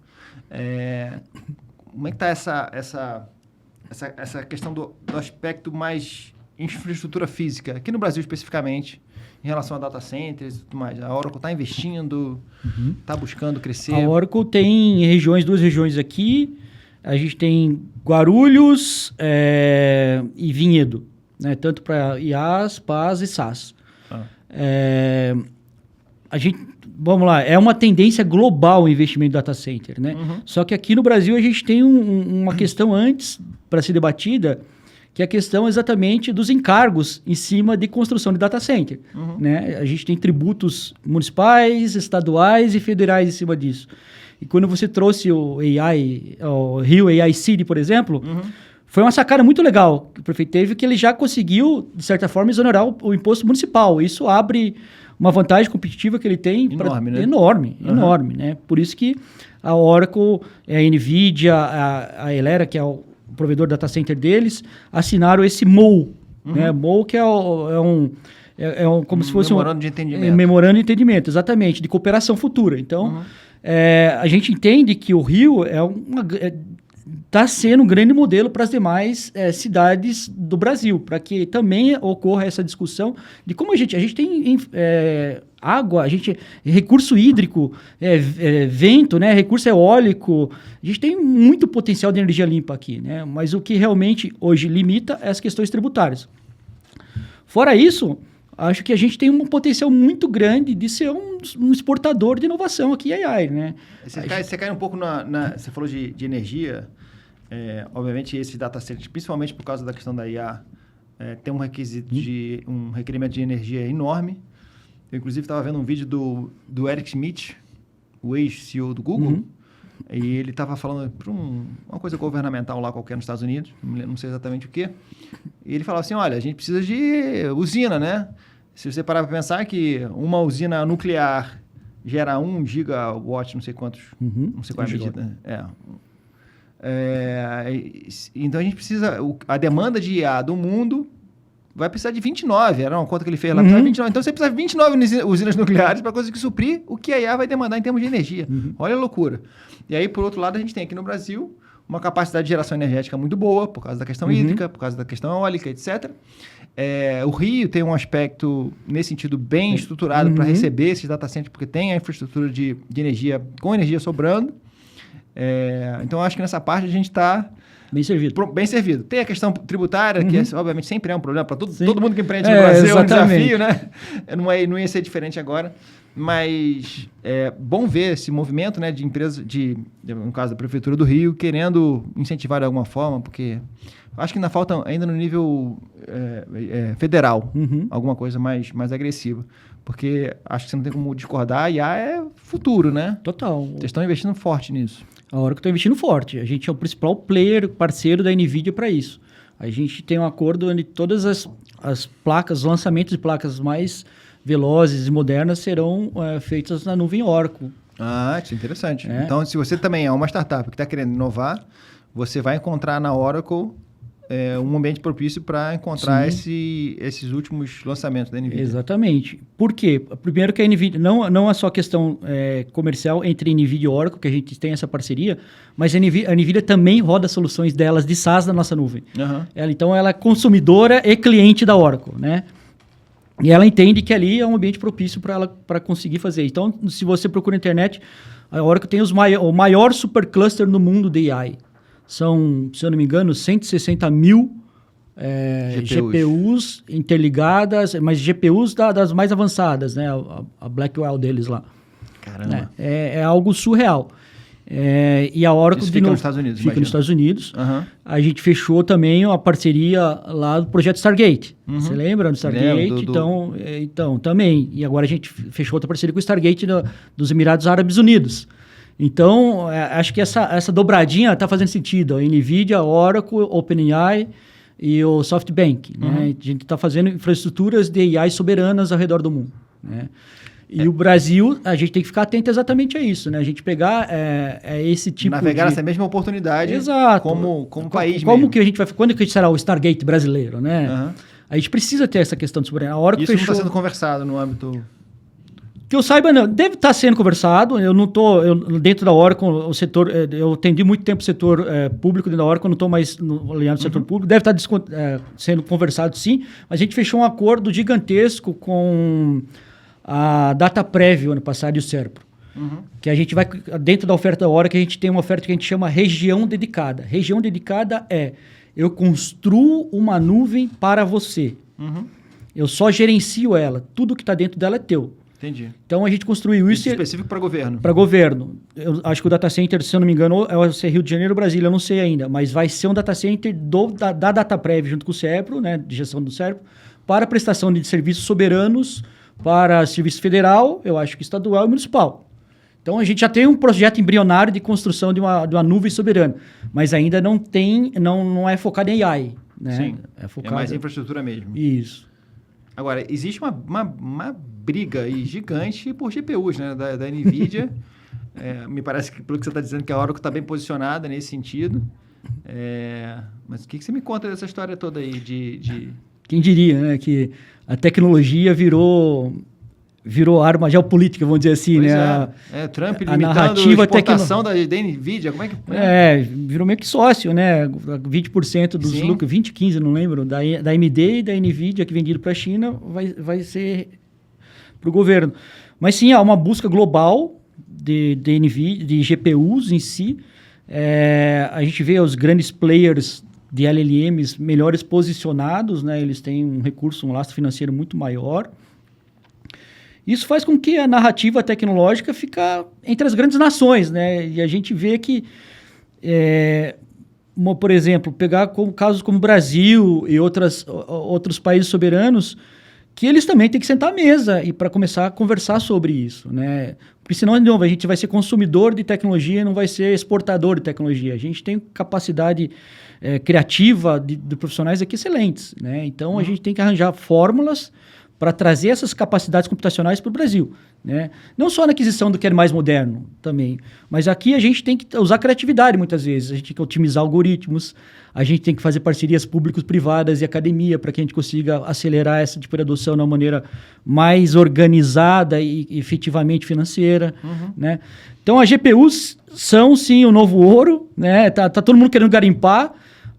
Como é que está essa questão do aspecto mais infraestrutura física, aqui no Brasil especificamente, em relação a data centers e tudo mais? A Oracle está investindo, está buscando crescer? A Oracle tem duas regiões aqui. A gente tem Guarulhos e Vinhedo, né? Tanto para IaaS, PaaS e SaaS. Vamos lá, é uma tendência global o investimento em data center, né? Só que aqui no Brasil a gente tem uma questão antes para ser debatida, que é a questão exatamente dos encargos em cima de construção de data center. Né? A gente tem tributos municipais, estaduais e federais em cima disso. E quando você trouxe o Rio AI City, por exemplo, foi uma sacada muito legal que o prefeito teve, que ele já conseguiu, de certa forma, exonerar o imposto municipal. Isso abre uma vantagem competitiva que ele tem enorme, né? Enorme, né? Por isso que a Oracle, a NVIDIA, a Elera, que é o provedor data center deles, assinaram esse MOU, né? MOU que é como se fosse memorando de entendimento. Memorando de entendimento, exatamente, de cooperação futura. Então, a gente entende que o Rio está sendo um grande modelo para as demais cidades do Brasil, para que também ocorra essa discussão de como a gente tem água, recurso hídrico, vento, né, recurso eólico, a gente tem muito potencial de energia limpa aqui, né, mas o que realmente hoje limita é as questões tributárias. Fora isso, acho que a gente tem um potencial muito grande de ser um exportador de inovação aqui em AI, né? Você cai um pouco você falou de energia. Obviamente, esses data centers, principalmente por causa da questão da IA, tem um requerimento de energia enorme. Eu, inclusive, estava vendo um vídeo do Eric Schmidt, o ex-CEO do Google, e ele estava falando para uma coisa governamental lá qualquer nos Estados Unidos, não sei exatamente o quê, e ele falava assim, olha, a gente precisa de usina, né? Se você parar para pensar que uma usina nuclear gera 1 gigawatt, não sei quantos, não sei qual é a medida. Então a gente precisa, a demanda de IA do mundo vai precisar de 29, era uma conta que ele fez lá, 29. Então você precisa de 29 usinas nucleares para conseguir suprir o que a IA vai demandar em termos de energia. Olha a loucura. E aí, por outro lado, a gente tem aqui no Brasil uma capacidade de geração energética muito boa, por causa da questão hídrica, por causa da questão eólica, etc. O Rio tem um aspecto, nesse sentido, bem estruturado para receber esses data centers, porque tem a infraestrutura de energia, com energia sobrando. Então, acho que nessa parte a gente está bem servido. Bem servido. Tem a questão tributária, que obviamente sempre é um problema para todo mundo que empreende no Brasil, exatamente. É um desafio, né? Não ia ser diferente agora. Mas é bom ver esse movimento, né, de empresas, no caso da Prefeitura do Rio, querendo incentivar de alguma forma, porque acho que ainda falta, ainda no nível federal, alguma coisa mais agressiva. Porque acho que você não tem como discordar, a IA é futuro, né? Total. Vocês estão investindo forte nisso. A Oracle está investindo forte. A gente é o principal player, parceiro da NVIDIA para isso. A gente tem um acordo onde todas as placas, os lançamentos de placas mais velozes e modernas serão feitas na nuvem Oracle. Isso é interessante. Então, se você também é uma startup que está querendo inovar, você vai encontrar na Oracle um ambiente propício para encontrar esses últimos lançamentos da NVIDIA. Exatamente. Por quê? Primeiro que a NVIDIA, não é só questão comercial entre NVIDIA e Oracle, que a gente tem essa parceria, mas a NVIDIA também roda soluções delas de SaaS na nossa nuvem. Então, ela é consumidora e cliente da Oracle, né? E ela entende que ali é um ambiente propício para conseguir fazer. Então, se você procura na internet, a Oracle tem o maior supercluster no mundo de AI. São, se eu não me engano, 160 mil GPUs interligadas, mas GPUs das mais avançadas, né? A Blackwell deles lá. Caramba. É algo surreal. E a Oracle... Isso fica nos Estados Unidos, Fica nos Estados Unidos. A gente fechou também a parceria lá do projeto Stargate. Você lembra do Stargate? Então, também. E agora a gente fechou outra parceria com o Stargate dos Emirados Árabes Unidos. Então, acho que essa dobradinha está fazendo sentido. A NVIDIA, a Oracle, OpenAI e o SoftBank. Né? A gente está fazendo infraestruturas de AI soberanas ao redor do mundo. Né? E o Brasil, a gente tem que ficar atento exatamente a isso, né? A gente pegar esse tipo navegar nessa mesma oportunidade. Exato. Como país como mesmo. que a gente vai... Quando que será o Stargate brasileiro, né? A gente precisa ter essa questão de soberania. A Oracle isso fechou... não está sendo conversado no âmbito... Que eu saiba, não. Deve estar sendo conversado. Eu não estou... Dentro da Oracle, o setor... Eu atendi muito tempo o setor público dentro da Oracle, eu não estou mais alinhado no setor público. Deve estar sendo conversado, sim. Mas a gente fechou um acordo gigantesco com a DataPrev ano passado e o Serpro. Que a gente vai... Dentro da oferta da Oracle, a gente tem uma oferta que a gente chama região dedicada. Região dedicada eu construo uma nuvem para você. Eu só gerencio ela. Tudo que está dentro dela é teu. Entendi. Então, a gente construiu isso... específico para governo. Para governo. Eu acho que o data center, se eu não me engano, é o Rio de Janeiro ou Brasília, eu não sei ainda. Mas vai ser um data center da DataPrev, junto com o Serpro, né, de gestão do Serpro, para prestação de serviços soberanos, para serviço federal, eu acho que estadual e municipal. Então, a gente já tem um projeto embrionário de construção de uma nuvem soberana, mas ainda não é focado em AI. Né? Sim, é mais infraestrutura mesmo. Isso. Agora, existe uma briga aí gigante por GPUs, né, da NVIDIA. Me parece que, pelo que você está dizendo, que a Oracle está bem posicionada nesse sentido. Mas o que você me conta dessa história toda aí de... Quem diria, né, que a tecnologia virou arma geopolítica, vamos dizer assim, pois né? Trump a limitando narrativa a exportação da NVIDIA, como é que... virou meio que sócio, né? 20% dos lucros, 20, 15, não lembro, da AMD e da NVIDIA que vendido para a China vai ser para o governo. Mas sim, há uma busca global de NVIDIA, de GPUs em si. A gente vê os grandes players de LLMs melhores posicionados, né? Eles têm um recurso, um lastro financeiro muito maior. Isso faz com que a narrativa tecnológica fica entre as grandes nações, né? E a gente vê que, por exemplo, pegar casos como o Brasil e outros países soberanos, que eles também têm que sentar à mesa e para começar a conversar sobre isso, né? Porque senão, de novo, a gente vai ser consumidor de tecnologia e não vai ser exportador de tecnologia. A gente tem capacidade criativa de profissionais aqui excelentes, né? Então, a gente tem que arranjar fórmulas para trazer essas capacidades computacionais para o Brasil, né? Não só na aquisição do que é mais moderno também, mas aqui a gente tem que usar criatividade muitas vezes, a gente tem que otimizar algoritmos, a gente tem que fazer parcerias públicos-privadas e academia para que a gente consiga acelerar essa tipo de adoção de uma maneira mais organizada e efetivamente financeira, né? Então, as GPUs são, sim, o novo ouro, né? Tá todo mundo querendo garimpar,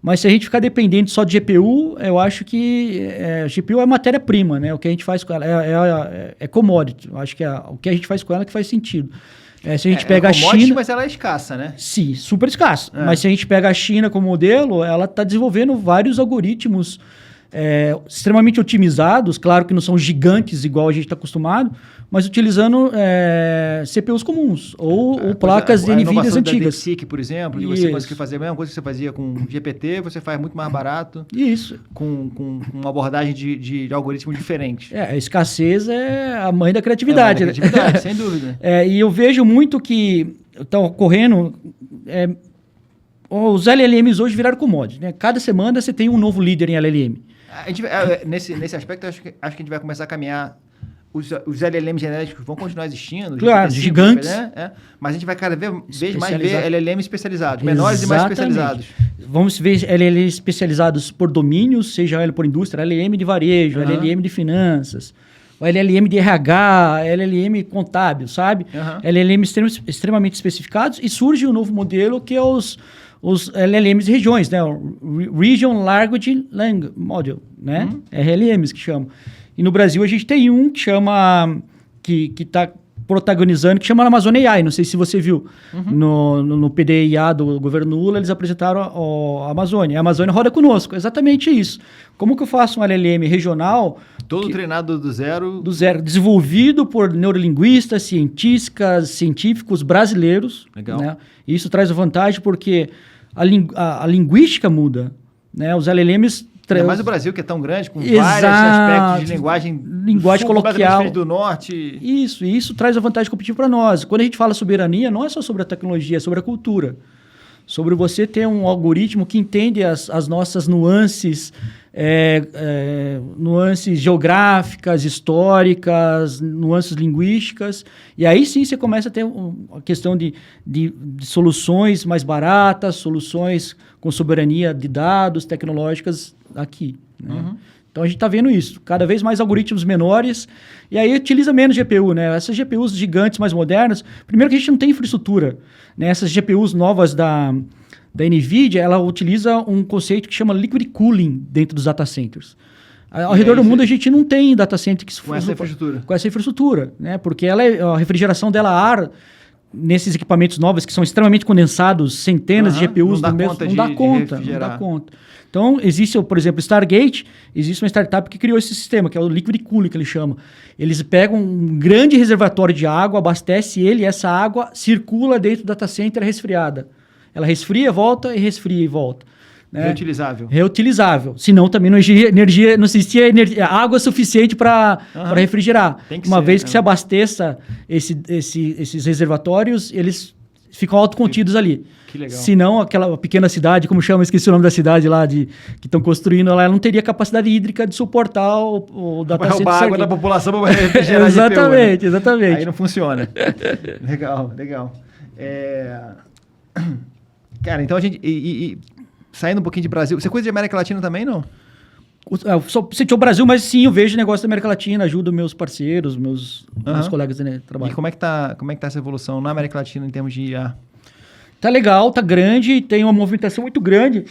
mas se a gente ficar dependente só de GPU, eu acho que GPU é matéria-prima, né? O que a gente faz com ela é commodity. Eu acho que o que a gente faz com ela é que faz sentido. Se a gente pega a China... mas ela é escassa, né? Sim, super escassa. Mas se a gente pega a China como modelo, ela está desenvolvendo vários algoritmos extremamente otimizados, claro que não são gigantes igual a gente está acostumado, mas utilizando CPUs comuns ou placas de NVIDIA antigas. Da DeepSeek, por exemplo, de você conseguir fazer a mesma coisa que você fazia com GPT, você faz muito mais barato. Isso. Com uma abordagem de algoritmos diferentes. A escassez é a mãe da criatividade. Sem dúvida. E eu vejo muito que está ocorrendo... os LLMs hoje viraram commodity, né? Cada semana você tem um novo líder em LLM. A gente, nesse aspecto, acho que a gente vai começar a caminhar. Os LLMs genéticos vão continuar existindo. Claro, gigantes. Né? Mas a gente vai cada vez mais ver LLMs especializados, menores e mais especializados. Vamos ver LLMs especializados por domínios, seja ele por indústria, LLM de varejo, LLM de finanças, LLM de RH, LLM contábil, sabe? LLM extremamente especificados, e surge um novo modelo que é os LLMs de regiões, né? O Region Language Model, né? RLMs que chamam. E no Brasil a gente tem um que chama, que está protagonizando, que chama Amazônia AI. Não sei se você viu. No PDIA do governo Lula, eles apresentaram a Amazônia. A Amazônia roda conosco. Exatamente isso. Como que eu faço um LLM regional? Todo treinado do zero. Do zero. Desenvolvido por neurolinguistas, científicos brasileiros. Legal. Né? E isso traz vantagem porque a linguística muda. Né? Os LLMs... Ainda mais o Brasil, que é tão grande, com vários aspectos de linguagem coloquial do norte. Isso traz a vantagem competitiva para nós. Quando a gente fala soberania, não é só sobre a tecnologia, é sobre a cultura. Sobre você ter um algoritmo que entende as nossas nuances, nuances geográficas, históricas, nuances linguísticas. E aí sim você começa a ter a questão de soluções mais baratas, soluções com soberania de dados tecnológicas aqui. Né? Então a gente está vendo isso. Cada vez mais algoritmos menores. E aí utiliza menos GPU. Né? Essas GPUs gigantes mais modernas, primeiro que a gente não tem infraestrutura. Né? Essas GPUs novas da NVIDIA, ela utiliza um conceito que chama liquid cooling dentro dos data centers. Ao redor do mundo a gente não tem data center que com essa infraestrutura. Né? Porque a refrigeração dela a ar nesses equipamentos novos que são extremamente condensados, centenas de GPUs não dá conta. Então, existe, por exemplo, Stargate, existe uma startup que criou esse sistema, que é o Liquid Cooling, que eles chamam. Eles pegam um grande reservatório de água, abastece ele, e essa água circula dentro do data center resfriada. Ela resfria, volta e resfria e volta. Né? Reutilizável. Senão também não existia água suficiente para refrigerar. Uma vez que se abasteça esses reservatórios, eles ficam autocontidos ali. Que legal. Senão, aquela pequena cidade, como chama, esqueci o nome da cidade lá, que estão construindo, ela não teria capacidade hídrica de suportar o data center. Roubar água da população para refrigerar exatamente, exatamente. Aí não funciona. Legal. Cara, então a gente... saindo um pouquinho de Brasil... Você cuida de América Latina também, não? Só citou o Brasil, mas sim, eu vejo negócio da América Latina, ajudo meus parceiros, meus colegas de trabalho. E como é que tá essa evolução na América Latina em termos de IA? Tá legal, tá grande, tem uma movimentação muito grande,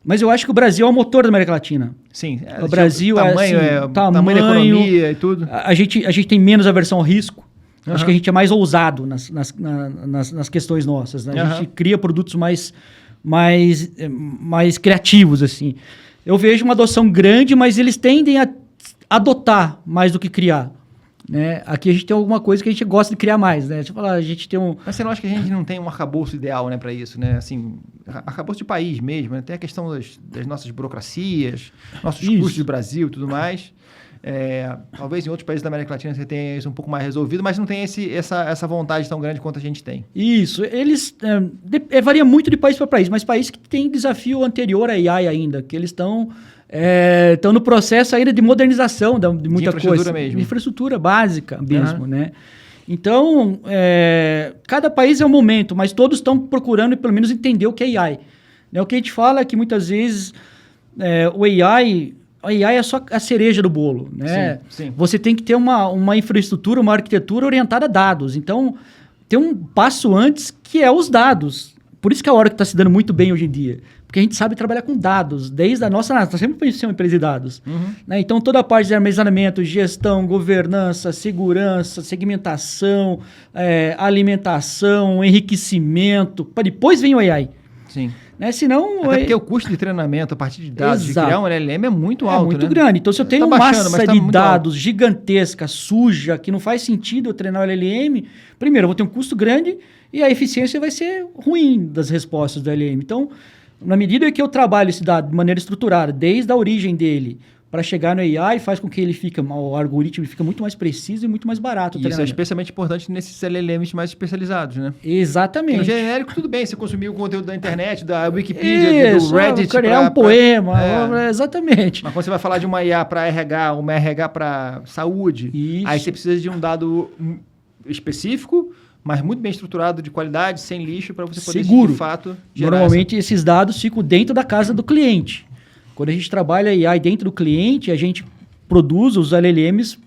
mas eu acho que o Brasil é o motor da América Latina. Sim. O Brasil tamanho da economia e tudo. A gente tem menos aversão ao risco. Acho que a gente é mais ousado nas questões nossas. Né? A gente cria produtos mais criativos, assim. Eu vejo uma adoção grande, mas eles tendem a adotar mais do que criar. Né? Aqui a gente tem alguma coisa que a gente gosta de criar mais. Né? Deixa eu falar, a gente tem Mas você não acha que a gente não tem um arcabouço ideal, né, para isso? Né? Assim, arcabouço de país mesmo. Né? Tem a questão das nossas burocracias, nossos custos do Brasil e tudo mais. Talvez em outros países da América Latina você tenha isso um pouco mais resolvido, mas não tem essa vontade tão grande quanto a gente tem. Isso. Eles varia muito de país para país, mas países que têm desafio anterior à AI ainda, que eles estão no processo ainda de modernização de muita coisa. Infraestrutura mesmo. Infraestrutura básica mesmo, né? Então, cada país é um momento, mas todos estão procurando pelo menos entender o que é AI. O que a gente fala é que muitas vezes a AI é só a cereja do bolo, né? Sim. Você tem que ter uma infraestrutura, uma arquitetura orientada a dados. Então, tem um passo antes que é os dados. Por isso que a Oracle está se dando muito bem hoje em dia. Porque a gente sabe trabalhar com dados. Desde a nossa... Nós sempre pensamos em empresa de dados. Né? Então, toda a parte de armazenamento, gestão, governança, segurança, segmentação, alimentação, enriquecimento. Para depois vem o AI. Sim. Né? Senão, até porque o custo de treinamento a partir de dados, de criar um LLM é muito alto, muito né? grande. Então, se eu tenho uma massa de dados gigantesca, suja, que não faz sentido eu treinar o LLM, primeiro, eu vou ter um custo grande e a eficiência vai ser ruim das respostas do LLM. Então, na medida que eu trabalho esse dado de maneira estruturada, desde a origem dele, para chegar no AI, faz com que o algoritmo fica muito mais preciso e muito mais barato. Isso é especialmente importante nesses LLMs mais especializados, né? Exatamente. No genérico, tudo bem, você consumir o conteúdo da internet, da Wikipedia, do Reddit. Criar um poema, exatamente. Mas quando você vai falar de uma IA para RH, uma RH para saúde, aí você precisa de um dado específico, mas muito bem estruturado, de qualidade, sem lixo, para você poder, de fato, gerar. Normalmente, esses dados ficam dentro da casa do cliente. Quando a gente trabalha AI dentro do cliente, a gente produz os LLMs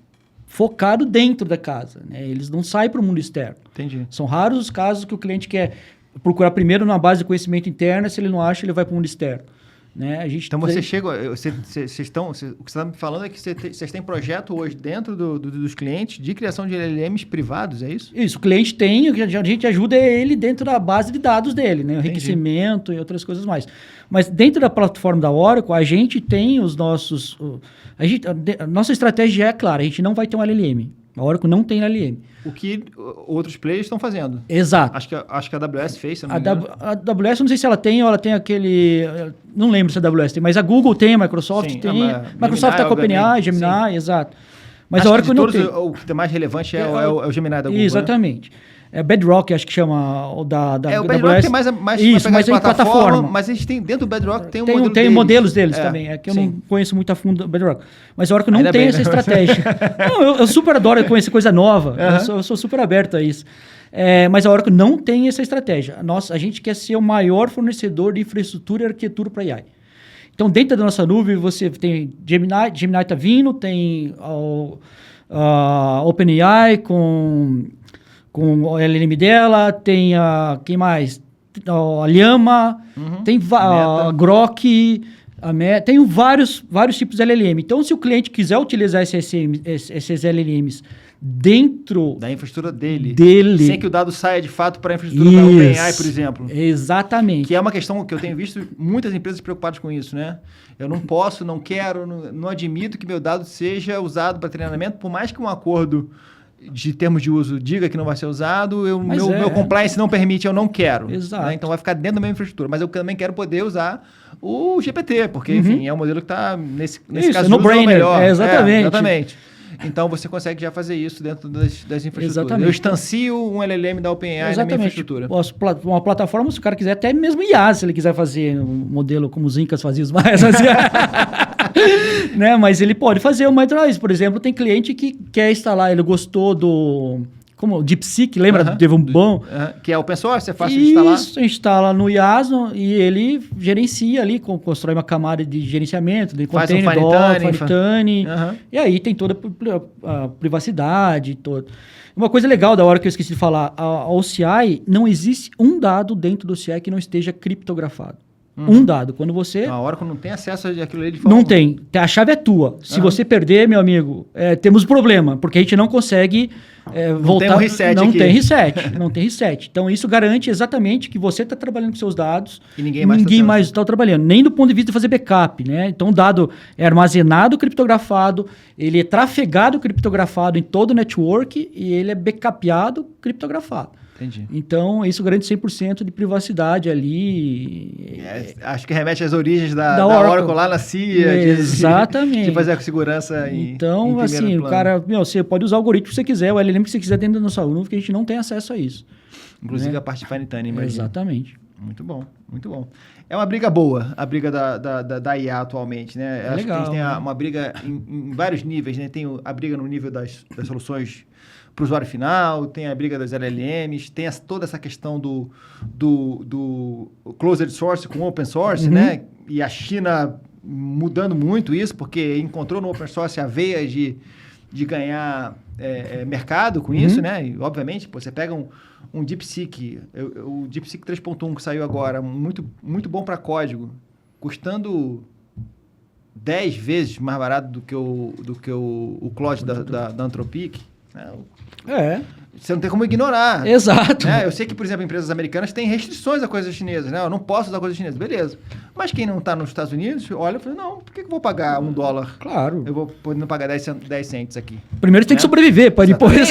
focado dentro da casa. Né? Eles não saem para o mundo externo. Entendi. São raros os casos que o cliente quer procurar primeiro na base de conhecimento interno, se ele não acha, ele vai para o mundo externo. Né? Então você chega... o que você está me falando é que vocês têm projeto hoje dentro dos clientes de criação de LLMs privados, é isso? Isso, o cliente tem, a gente ajuda ele dentro da base de dados dele, né? Enriquecimento e outras coisas mais. Mas dentro da plataforma da Oracle, a gente tem os nossos... A nossa estratégia é clara, a gente não vai ter um LLM. A Oracle não tem LLM. O que outros players estão fazendo. Exato. Acho que a AWS fez, se não me engano. A AWS, não sei se ela tem ou ela tem aquele... Não lembro se a AWS tem, mas a Google tem, a Microsoft tem. Microsoft está com a OpenAI, Gemini, exato. Mas a Oracle não tem. O que é mais relevante é o Gemini da Google. Exatamente. Né? É Bedrock, acho que chama o da o Bedrock tem mais isso, mas em plataforma. Mas a gente tem, dentro do Bedrock, tem um modelo deles. Modelos deles também. É que eu não conheço muito a fundo o Bedrock. Mas a Oracle não tem essa estratégia. Não, eu super adoro conhecer coisa nova. Eu sou super aberto a isso. Mas a Oracle não tem essa estratégia. A gente quer ser o maior fornecedor de infraestrutura e arquitetura para AI. Então, dentro da nossa nuvem, você tem Gemini está vindo, tem a OpenAI com o LLM dela, tem quem mais? A Llama, tem a Grok, tem vários tipos de LLM. Então, se o cliente quiser utilizar esses LLMs dentro da infraestrutura dele, sem que o dado saia de fato para a infraestrutura da OpenAI, por exemplo. Exatamente. Que é uma questão que eu tenho visto muitas empresas preocupadas com isso, né? Eu não posso, não quero, não admito que meu dado seja usado para treinamento, por mais que um acordo de termos de uso diga que não vai ser usado, meu compliance não permite, eu não quero. Exato. Né? Então vai ficar dentro da minha infraestrutura. Mas eu também quero poder usar o GPT, porque, enfim, é um modelo que está, nesse caso, no brainer. melhor. Exatamente. Exatamente. Então você consegue já fazer isso dentro das infraestruturas. Exatamente. Eu instancio um LLM da OpenAI na minha infraestrutura. Uma plataforma, se o cara quiser, até mesmo IA, se ele quiser fazer um modelo como os Incas faziam os mais. Né? Mas ele pode fazer uma entrada. Por exemplo, tem cliente que quer instalar, ele gostou do... Como DeepSeek, lembra? Teve um bom... Que é open source, é fácil de instalar. Isso, instala no Yasno e ele gerencia ali, constrói uma camada de gerenciamento, de container, fine tuning. E aí tem toda a privacidade. Uma coisa legal da hora que eu esqueci de falar, a OCI, não existe um dado dentro do OCI que não esteja criptografado. Um dado. Quando você... A Oracle não tem acesso àquilo ali de forma... Não tem. A chave é tua. Se você perder, meu amigo, temos problema, porque a gente não consegue voltar... Tem um reset não aqui. Tem reset. Não tem reset. Então, isso garante exatamente que você está trabalhando com seus dados e ninguém mais está trabalhando. Nem do ponto de vista de fazer backup, né? Então, o dado é armazenado criptografado, ele é trafegado criptografado em todo o network e ele é backupeado criptografado. Entendi. Então, isso garante 100% de privacidade ali. Acho que remete às origens da Oracle lá na CIA. Exatamente. De fazer a segurança Então, assim, o cara... você pode usar o algoritmo que você quiser, o LLM que você quiser dentro da nossa nuvem, que a gente não tem acesso a isso. Inclusive a parte de fine tuning, imagina. Exatamente. Muito bom, muito bom. É uma briga boa, a briga da IA atualmente, né? Acho legal, que a gente tem uma briga em vários níveis, né? Tem a briga no nível das soluções para o usuário final, tem a briga das LLMs, tem toda essa questão do closed source com open source, né? E a China mudando muito isso, porque encontrou no open source a veia de ganhar mercado com isso, né? E, obviamente, você pega um DeepSeek, o DeepSeek 3.1 que saiu agora, muito, muito bom para código, custando 10 vezes mais barato do que o Claude da Anthropic. Né? Você não tem como ignorar. Exato. Né? Eu sei que, por exemplo, empresas americanas têm restrições a coisas chinesas, né? Eu não posso usar coisas chinesas, beleza. Mas quem não está nos Estados Unidos, olha e fala, não, por que eu vou pagar $1? Claro. Eu vou podendo pagar 10 cents aqui. Primeiro tem que sobreviver, para depois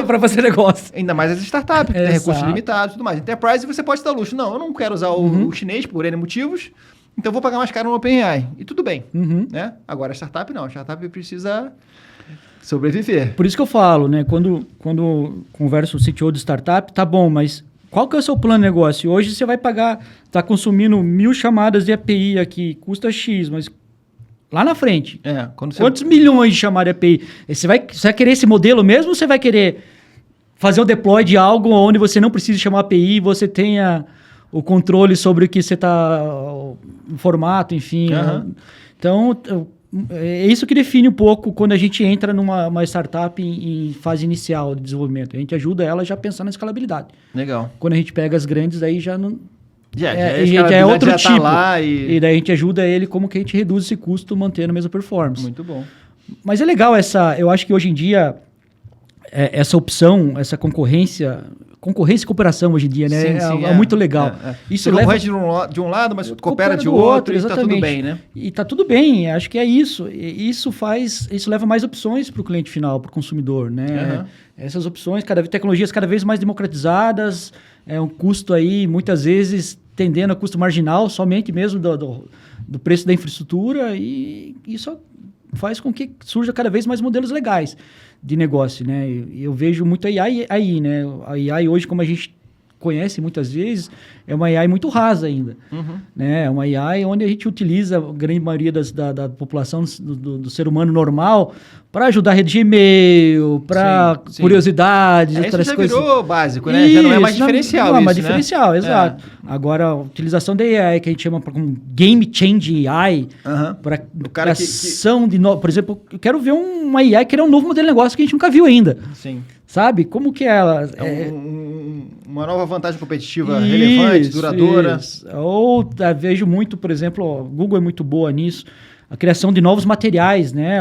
para fazer negócio. Ainda mais as startups, que têm recursos limitados e tudo mais. Enterprise, você pode ter luxo. Não, eu não quero usar o chinês por N motivos, então eu vou pagar mais caro no OpenAI. E tudo bem. Né? Agora, a startup não. A startup precisa sobreviver. Por isso que eu falo, né? Quando converso com o CTO de startup, tá bom, mas qual que é o seu plano de negócio? Hoje você vai pagar, tá consumindo 1.000 chamadas de API aqui, custa X, mas lá na frente, quantos milhões de chamadas de API? Você vai querer esse modelo mesmo ou você vai querer fazer o deploy de algo onde você não precisa chamar API, você tenha o controle sobre o que você está, o formato, enfim. Então, é isso que define um pouco quando a gente entra numa startup em fase inicial de desenvolvimento. A gente ajuda ela já a pensar na escalabilidade. Legal. Quando a gente pega as grandes, aí já não... Já é outro já tipo. Tá lá e daí a gente ajuda ele como que a gente reduz esse custo mantendo a mesma performance. Muito bom. Mas é legal eu acho que hoje em dia, essa opção, essa concorrência e cooperação hoje em dia, né? Sim, é muito legal. Isso concorrente de um lado, mas coopera de outro, e tá tudo bem, né? E tá tudo bem, acho que é isso. E isso leva mais opções para o cliente final, para o consumidor, né? Essas opções, tecnologias cada vez mais democratizadas, um custo aí, muitas vezes, tendendo a custo marginal, somente mesmo do preço da infraestrutura, e isso faz com que surja cada vez mais modelos legais de negócio, né? Eu vejo muito a AI aí, né? A AI hoje, como a gente conhece muitas vezes, é uma AI muito rasa ainda. Né? É uma AI onde a gente utiliza a grande maioria da população, do ser humano normal, para ajudar a redigir e-mail, para curiosidades, outras já coisas. Virou básico, né? Já não é mais diferencial não é isso, mais né? diferencial, exato. Agora, a utilização da AI, que a gente chama como Game Changing AI, para criação de... Por exemplo, eu quero ver uma AI que é um novo modelo de negócio que a gente nunca viu ainda. Sim. Sabe? Como que ela... uma nova vantagem competitiva relevante, duradoura. Ou vejo muito, por exemplo, o Google é muito boa nisso, a criação de novos materiais, né?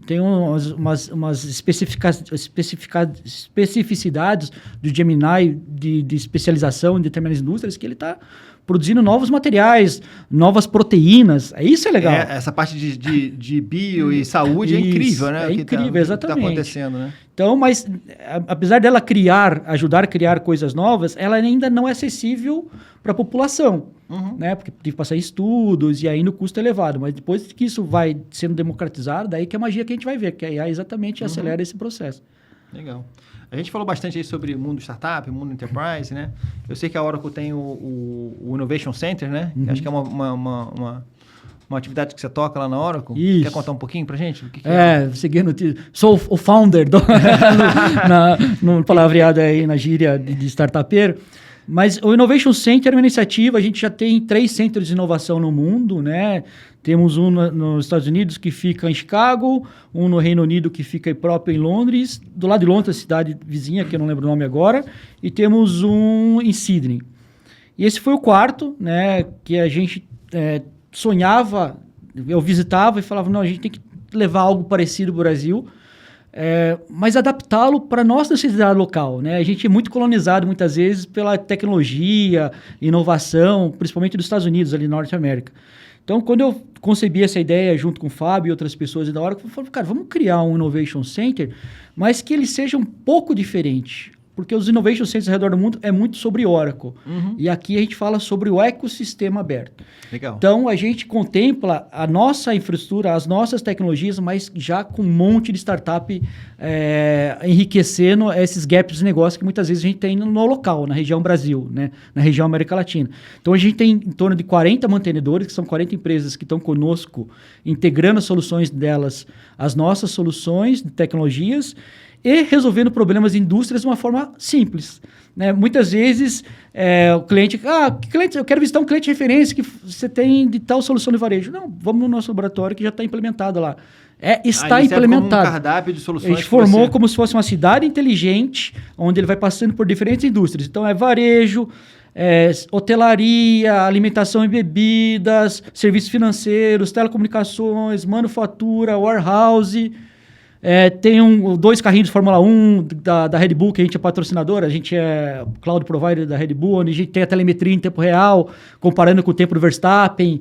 Tem umas especificidades do Gemini de especialização em determinadas indústrias que ele está produzindo novos materiais, novas proteínas. Isso é legal. Essa parte de bio e saúde é incrível, né? É incrível, exatamente. O que está acontecendo, né? Então, mas apesar dela ajudar a criar coisas novas, ela ainda não é acessível para a população, né? Porque tem que passar em estudos e ainda o custo é elevado. Mas depois que isso vai sendo democratizado, daí que é a magia que a gente vai ver, que a AI exatamente acelera esse processo. Legal. A gente falou bastante aí sobre o mundo startup, o mundo enterprise, né? Eu sei que a Oracle tem o Innovation Center, né? Acho que é uma atividade que você toca lá na Oracle. Isso. Quer contar um pouquinho pra gente? O que seguindo... Sou o founder no palavreado aí na gíria de startupeiro. Mas o Innovation Center é uma iniciativa, a gente já tem 3 centros de inovação no mundo, né? Temos um nos Estados Unidos que fica em Chicago, um no Reino Unido que fica próprio em Londres, do lado de Londres, a cidade vizinha, que eu não lembro o nome agora, e temos um em Sydney. E esse foi o 4º, né, que a gente sonhava, eu visitava e falava, não, a gente tem que levar algo parecido para o Brasil, mas adaptá-lo para a nossa necessidade local, né? A gente é muito colonizado muitas vezes pela tecnologia, inovação, principalmente dos Estados Unidos, ali na Norte América. Então, quando eu concebi essa ideia junto com o Fábio e outras pessoas da hora, eu falei, cara, vamos criar um Innovation Center, mas que ele seja um pouco diferente. porque os Innovation Centers ao redor do mundo é muito sobre Oracle. E aqui a gente fala sobre o ecossistema aberto. Legal. Então, a gente contempla a nossa infraestrutura, as nossas tecnologias, mas já com um monte de startup enriquecendo esses gaps de negócio que muitas vezes a gente tem no local, na região Brasil, né? Na região América Latina. Então, a gente tem em torno de 40 mantenedores, que são 40 empresas que estão conosco, integrando as soluções delas, as nossas soluções de tecnologias, e resolvendo problemas de indústrias de uma forma simples. Né? Muitas vezes o cliente, eu quero visitar um cliente de referência que você tem de tal solução de varejo. Não, vamos no nosso laboratório que já está implementado lá. Está implementado. Como um cardápio de soluções. A gente formou como se fosse uma cidade inteligente, onde ele vai passando por diferentes indústrias. Então, varejo, hotelaria, alimentação e bebidas, serviços financeiros, telecomunicações, manufatura, warehouse. Tem 2 carrinhos de Fórmula 1 da Red Bull, que a gente é patrocinador, a gente é cloud provider da Red Bull, onde a gente tem a telemetria em tempo real, comparando com o tempo do Verstappen.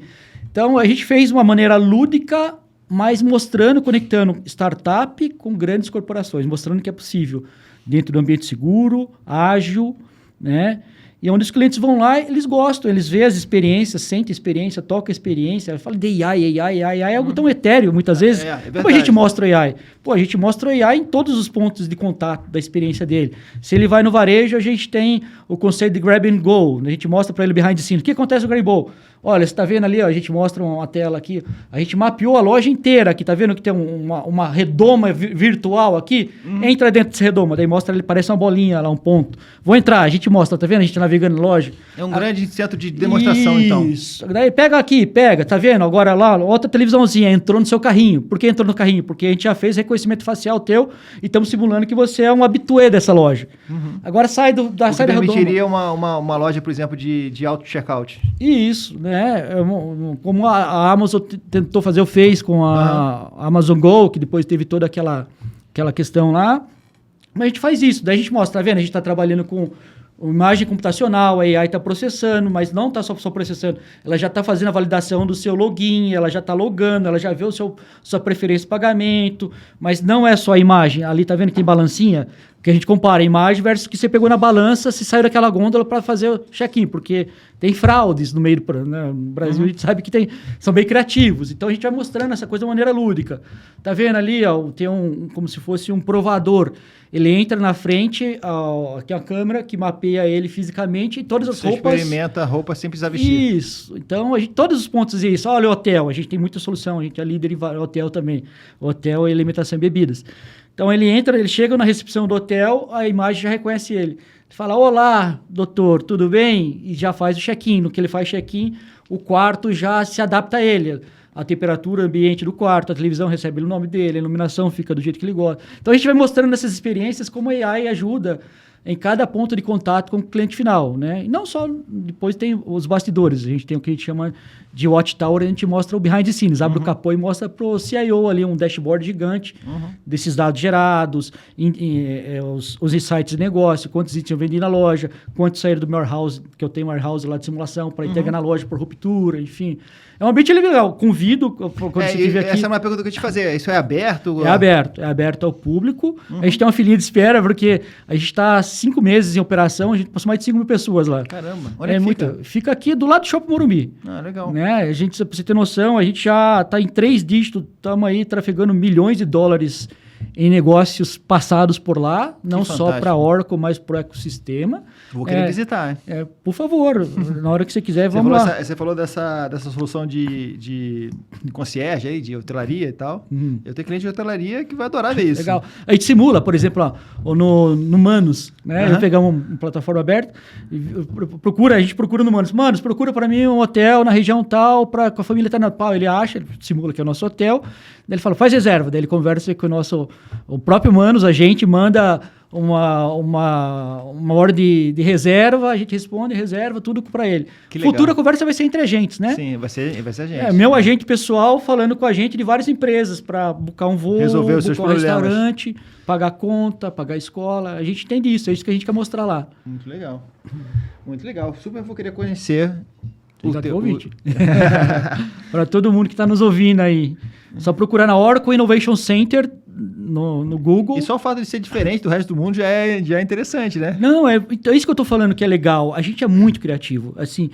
Então, a gente fez de uma maneira lúdica, mas mostrando, conectando startup com grandes corporações, mostrando que é possível, dentro do ambiente seguro, ágil, né? E onde os clientes vão lá, eles gostam, eles veem as experiências, sentem a experiência, tocam a experiência, falam de AI é algo tão etéreo, muitas vezes. Como a gente mostra o AI? A gente mostra o AI em todos os pontos de contato da experiência dele. Se ele vai no varejo, a gente tem o conceito de grab and go, a gente mostra para ele behind the scenes. O que acontece no grab and go? Olha, você está vendo ali, a gente mostra uma tela aqui, a gente mapeou a loja inteira aqui, tá vendo que tem uma redoma virtual aqui? Entra dentro desse redoma, daí mostra ele, parece uma bolinha lá, um ponto. Vou entrar, a gente mostra, tá vendo? A gente navegando na loja. É um grande centro de demonstração, então. Isso. Daí pega aqui, tá vendo? Agora lá, outra televisãozinha, entrou no seu carrinho. Por que entrou no carrinho? Porque a gente já fez reconhecimento facial teu e estamos simulando que você é um habitué dessa loja. Agora sai da redoma. Permitiria uma loja, por exemplo, de auto-checkout. Isso, né? Como a Amazon tentou fazer, fez com a Amazon Go, que depois teve toda aquela questão lá. Mas a gente faz isso, daí a gente mostra, tá vendo? A gente está trabalhando com imagem computacional, a AI está processando, mas não está só processando, ela já está fazendo a validação do seu login, ela já está logando, ela já vê sua preferência de pagamento, mas não é só a imagem. Ali tá vendo que tem balancinha? Que a gente compara a imagem versus o que você pegou na balança, se saiu daquela gôndola para fazer o check-in, porque tem fraudes no meio do... Né? No Brasil a gente sabe que são bem criativos, então a gente vai mostrando essa coisa de maneira lúdica. Tá vendo ali, tem como se fosse um provador. Ele entra na frente, aqui a câmera que mapeia ele fisicamente e todas as roupas... Você experimenta a roupa sem precisar vestir. Isso. Então, todos os pontos é isso. Olha o hotel, a gente tem muita solução, a gente é líder em hotel também. Hotel e alimentação e bebidas. Então, ele chega na recepção do hotel, a imagem já reconhece ele. Ele fala, olá, doutor, tudo bem? E já faz o check-in. No que ele faz check-in, o quarto já se adapta a ele. A temperatura, o ambiente do quarto, a televisão recebe o nome dele, a iluminação fica do jeito que ele gosta. Então, a gente vai mostrando nessas experiências como a AI ajuda em cada ponto de contato com o cliente final, né? E não só, depois tem os bastidores, a gente tem o que a gente chama de Watchtower, a gente mostra o behind the scenes, abre o capô e mostra para o CIO ali um dashboard gigante desses dados gerados, os insights de negócio, quantos itens eu vendi na loja, quantos saíram do meu warehouse, que eu tenho um warehouse lá de simulação, para entregar na loja por ruptura, enfim. É um ambiente legal, convido, quando você estiver aqui... Essa é uma pergunta que eu te fazer, isso é aberto? É aberto ao público, a gente tem uma filinha de espera, porque a gente está 5 meses em operação, a gente passou mais de 5 mil pessoas lá. Caramba, onde fica aqui do lado do Shopping Morumbi. Legal. Né? A gente, pra você ter noção, a gente já está em 3 dígitos, estamos aí trafegando milhões de dólares em negócios passados por lá, não só para a Oracle, mas para o ecossistema. Vou querer visitar. Por favor, na hora que você quiser, vamos lá. Você falou dessa solução de concierge aí, de hotelaria e tal. Eu tenho cliente de hotelaria que vai adorar ver isso. Legal. A gente simula, por exemplo, no Manus, né? Eu pegar uma plataforma aberta, a gente procura no Manus. Manus, procura para mim um hotel na região tal, com a família tá na pau. Ele acha, ele simula que é o nosso hotel. Daí ele fala, faz reserva. Daí ele conversa com o próprio Manus, a gente manda uma ordem de reserva, a gente responde, reserva, tudo para ele. Futura conversa vai ser entre agentes, né? Sim, vai ser a gente. Meu agente pessoal falando com a gente de várias empresas para buscar um voo, resolver os seus problemas, restaurante, pagar conta, pagar escola. A gente entende isso, é isso que a gente quer mostrar lá. Muito legal. Muito legal. Super vou querer conhecer o convite. Para todo mundo que está nos ouvindo aí. Só procurar na Oracle Innovation Center no Google. E só o fato de ser diferente do resto do mundo já é interessante, né? Não, então é isso que eu estou falando que é legal. A gente é muito criativo. Assim,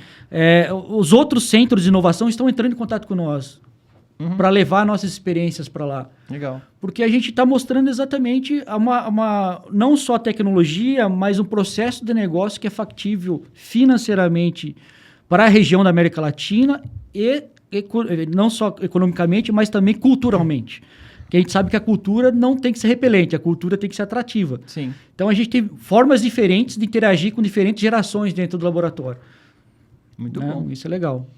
os outros centros de inovação estão entrando em contato com nós para levar nossas experiências para lá. Legal. Porque a gente está mostrando exatamente não só a tecnologia, mas um processo de negócio que é factível financeiramente para a região da América Latina e não só economicamente, mas também culturalmente. Porque a gente sabe que a cultura não tem que ser repelente, a cultura tem que ser atrativa. Sim. Então a gente tem formas diferentes de interagir com diferentes gerações dentro do laboratório. Muito bom. Isso é legal.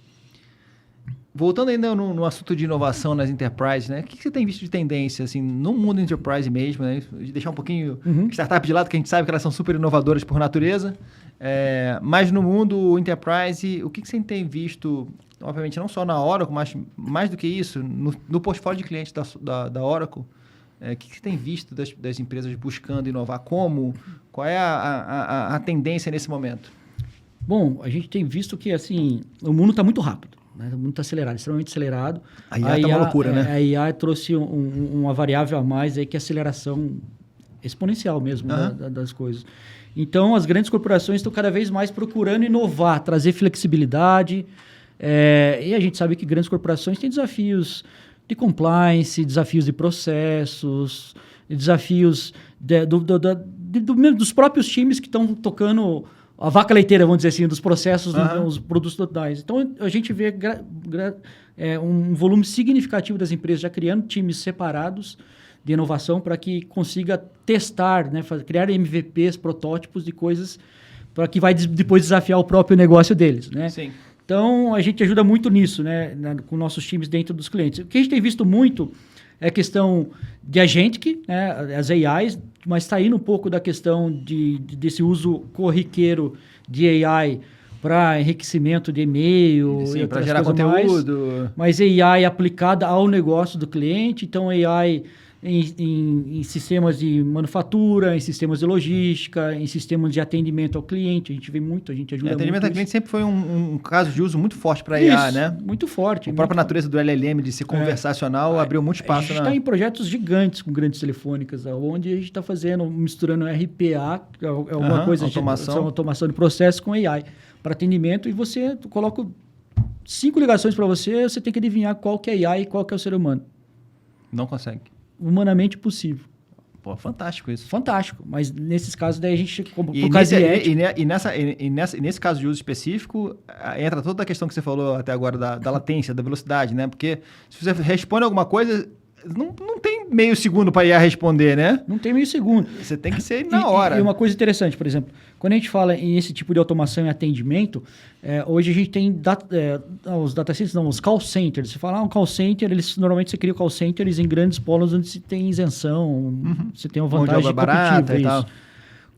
Voltando ainda no assunto de inovação nas enterprises, né? O que você tem visto de tendência, assim, no mundo enterprise mesmo, né? De deixar um pouquinho startup de lado, que a gente sabe que elas são super inovadoras por natureza. Mas no mundo enterprise, o que você tem visto, obviamente não só na Oracle, mas mais do que isso, no portfólio de clientes da Oracle, o que você tem visto das empresas buscando inovar? Qual é a tendência nesse momento? Bom, a gente tem visto que assim, o mundo está muito rápido. O mundo está acelerado, extremamente acelerado. A IA está uma loucura, né? A IA trouxe uma variável a mais aí, que é a aceleração exponencial mesmo das coisas. Então, as grandes corporações estão cada vez mais procurando inovar, trazer flexibilidade. E a gente sabe que grandes corporações têm desafios de compliance, desafios de processos, desafios dos próprios times que estão tocando a vaca leiteira, vamos dizer assim, dos processos, dos produtos totais. Então, a gente vê um volume significativo das empresas já criando times separados de inovação para que consiga testar, né, criar MVPs, protótipos de coisas para que vai depois desafiar o próprio negócio deles, né? Sim. Então, a gente ajuda muito nisso, né, com nossos times dentro dos clientes. O que a gente tem visto muito é a questão de agentic, né, as AIs, mas está indo um pouco da questão desse uso corriqueiro de AI para enriquecimento de e-mail. Sim, para gerar conteúdo. Mas AI aplicada ao negócio do cliente, então AI em sistemas de manufatura, em sistemas de logística, em sistemas de atendimento ao cliente. A gente vê muito, a gente ajuda muito. Atendimento ao cliente sempre foi um caso de uso muito forte para a IA, né? Muito forte. A própria natureza do LLM de ser conversacional abriu muito espaço. A gente está em projetos gigantes com grandes telefônicas, onde a gente está misturando RPA, que é alguma coisa automação de processo, com AI para atendimento, e você coloca 5 ligações para você tem que adivinhar qual que é AI e qual que é o ser humano. Não consegue. Humanamente possível. Pô, fantástico isso. Fantástico, mas nesses casos daí a gente... Nesse caso de uso específico, entra toda a questão que você falou até agora da latência, da velocidade, né? Porque se você responde alguma coisa, não tem meio segundo para IA responder, né? Não tem meio segundo. Você tem que ser na hora. E uma coisa interessante, por exemplo, quando a gente fala em esse tipo de automação e atendimento, hoje a gente tem os data centers, não, os call centers. Você fala um call center, normalmente você cria call centers em grandes polos onde se tem isenção, você tem uma vantagem barata e tal.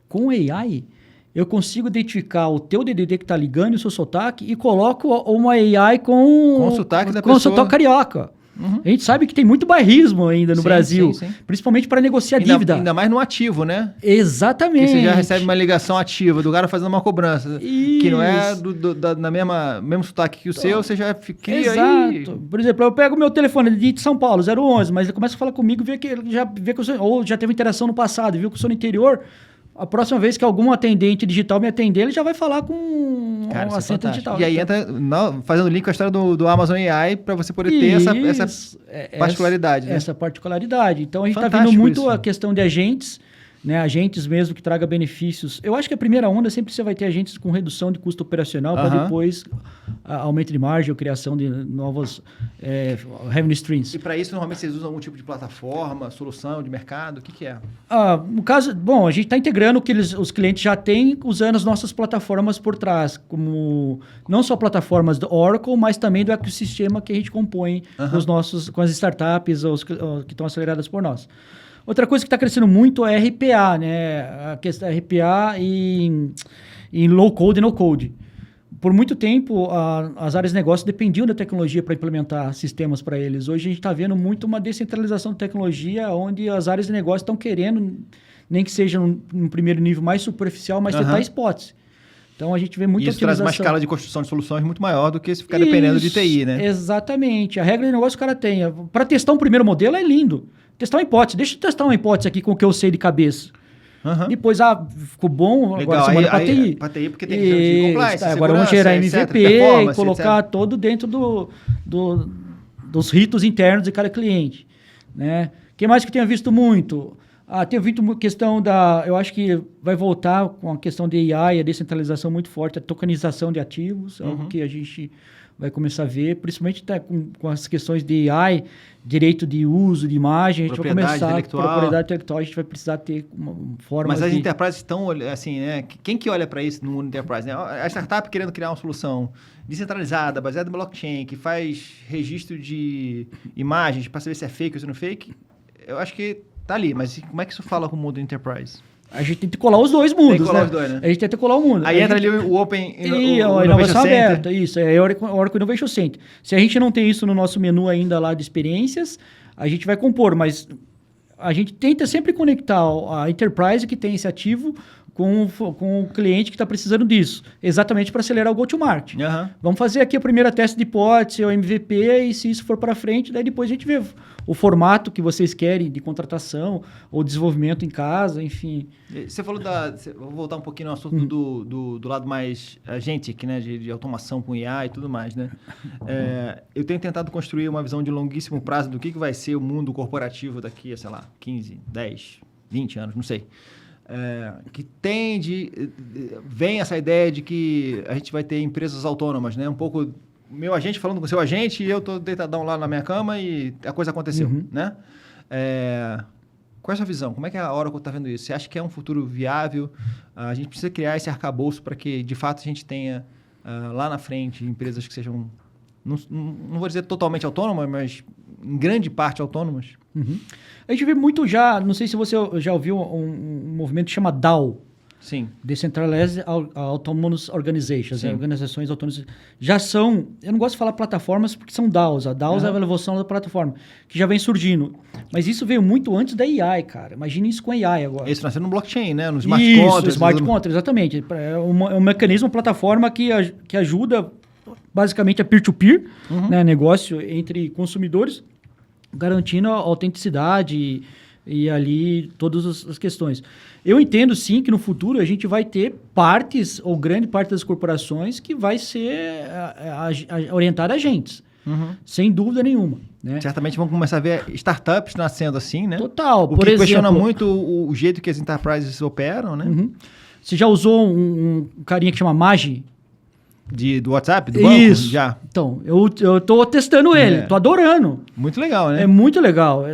Com AI, eu consigo identificar o teu DDD que está ligando e o seu sotaque e coloco uma AI com o sotaque da pessoa. Com o sotaque carioca. A gente sabe que tem muito bairrismo ainda no Brasil, sim. Principalmente para negociar dívida. Ainda mais no ativo, né? Exatamente. Porque você já recebe uma ligação ativa do cara fazendo uma cobrança. Que não é na mesmo sotaque que o seu, você já cria aí. Exato. Por exemplo, eu pego o meu telefone de São Paulo, 011, mas ele começa a falar comigo, vê que eu sou, ou já teve interação no passado, viu que eu sou no interior. A próxima vez que algum atendente digital me atender, ele já vai falar com um acento digital. E aí entra fazendo link com a história do Amazon AI para você poder ter essa particularidade. Né? Essa particularidade. Então, a gente está vendo muito a questão de agentes, né? Agentes mesmo que traga benefícios. Eu acho que a primeira onda sempre você vai ter agentes com redução de custo operacional para depois aumento de margem ou criação de novos revenue streams. E para isso, normalmente, vocês usam algum tipo de plataforma, solução de mercado? O que é? No caso, bom, a gente está integrando o que os clientes já têm usando as nossas plataformas por trás, como não só plataformas do Oracle, mas também do ecossistema que a gente compõe com as startups que estão aceleradas por nós. Outra coisa que está crescendo muito é RPA, né? A questão RPA em low code e no code. Por muito tempo, as áreas de negócio dependiam da tecnologia para implementar sistemas para eles. Hoje a gente está vendo muito uma descentralização de tecnologia, onde as áreas de negócio estão querendo, nem que seja num primeiro nível mais superficial, mas tentar spots. Então a gente vê muita utilização. Isso traz uma escala de construção de soluções muito maior do que se ficar dependendo de TI, né? Exatamente. A regra de negócio que o cara tem. Para testar um primeiro modelo é lindo. testar uma hipótese. Deixa eu testar uma hipótese aqui com o que eu sei de cabeça. Aham. Depois, ficou bom, Legal, agora semana para aí, TI. pra TI, porque tem questão de compliance, Agora vamos gerar MVP e colocar etc. todo dentro dos ritos internos de cada cliente. Né? O que mais que tenha visto muito? Tem visto questão eu acho que vai voltar com a questão de AI, a descentralização muito forte, a tokenização de ativos, algo que a gente vai começar a ver, principalmente com as questões de AI, direito de uso de imagem, a gente vai começar propriedade intelectual, a gente vai precisar ter uma forma. Mas as enterprises estão, assim, né? Quem que olha para isso no mundo enterprise? Né? A startup querendo criar uma solução descentralizada, baseada em blockchain, que faz registro de imagens para saber se é fake ou se não é fake, eu acho que tá ali, mas como é que isso fala com o mundo enterprise? A gente tem que colar os dois mundos, tem que colar né? os dois, né? A gente tenta colar o mundo. Aí entra ali o Open e a inovação aberta, isso. É a Oracle Innovation Center. Se a gente não tem isso no nosso menu ainda lá de experiências, a gente vai compor, mas a gente tenta sempre conectar a enterprise que tem esse ativo com o cliente que está precisando disso, exatamente para acelerar o go-to-market. Vamos fazer aqui a primeira teste de hipótese, o MVP, e se isso for para frente, daí depois a gente vê o formato que vocês querem de contratação ou desenvolvimento em casa, enfim. Você falou vou voltar um pouquinho no assunto do lado mais agentic, né, de automação com IA e tudo mais, né? Eu tenho tentado construir uma visão de longuíssimo prazo do que vai ser o mundo corporativo daqui a, sei lá, 15, 10, 20 anos, não sei. Que vem essa ideia de que a gente vai ter empresas autônomas, né? Um pouco meu agente falando com o seu agente e eu tô deitadão lá na minha cama e a coisa aconteceu, né? Qual é a sua visão? Como é que a Oracle está vendo isso? Você acha que é um futuro viável? A gente precisa criar esse arcabouço para que, de fato, a gente tenha lá na frente empresas que sejam, não vou dizer totalmente autônomas, mas em grande parte autônomas? A gente vê muito não sei se você já ouviu um movimento que chama DAO. Sim. Decentralized Autonomous Organizations, organizações autônomas. Já são, eu não gosto de falar plataformas porque são DAOs. A DAOs é a evolução da plataforma, que já vem surgindo. Mas isso veio muito antes da AI, cara. Imagina isso com a AI agora. Isso nasceu no blockchain, né? No smart contract. Isso, smart contract, exatamente. É um mecanismo, uma plataforma que ajuda basicamente a peer-to-peer, né? Negócio entre consumidores, garantindo a autenticidade e ali todas as questões. Eu entendo, sim, que no futuro a gente vai ter partes, ou grande parte das corporações, que vai ser orientada a agentes. Sem dúvida nenhuma. Né? Certamente vão começar a ver startups nascendo assim, né? Total. Por exemplo, questiona muito o jeito que as enterprises operam, né? Você já usou um carinha que chama Magi? Do WhatsApp? Do banco? Isso. Já. Então, eu tô testando ele, tô adorando. Muito legal, né? É muito legal.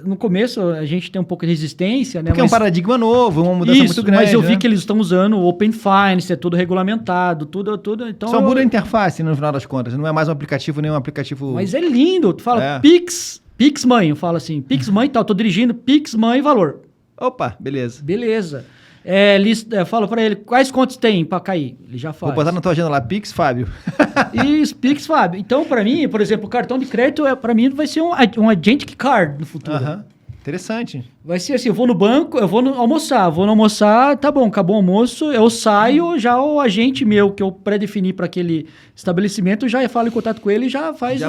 No começo, a gente tem um pouco de resistência, né? Porque é um paradigma novo, uma mudança muito grande. Mas eu vi que eles estão usando o Open Finance, é tudo regulamentado, tudo. Então só muda a interface, no final das contas. Não é mais um aplicativo, nem um aplicativo... Mas é lindo. Tu fala Pix mãe, eu falo assim, Pix mãe e tal, tô dirigindo, Pix mãe valor. Opa, beleza. Beleza. Fala pra ele, quais contas tem pra cair? Ele já faz. Vou botar na tua agenda lá, Pix Fábio. Isso, Pix Fábio. Então, pra mim, por exemplo, o cartão de crédito, pra mim, vai ser um agentic card no futuro. Interessante. Vai ser assim, eu vou no banco, eu vou almoçar, tá bom, acabou o almoço, eu saio, já o agente meu, que eu pré-defini para aquele estabelecimento, já falo em contato com ele e já faz...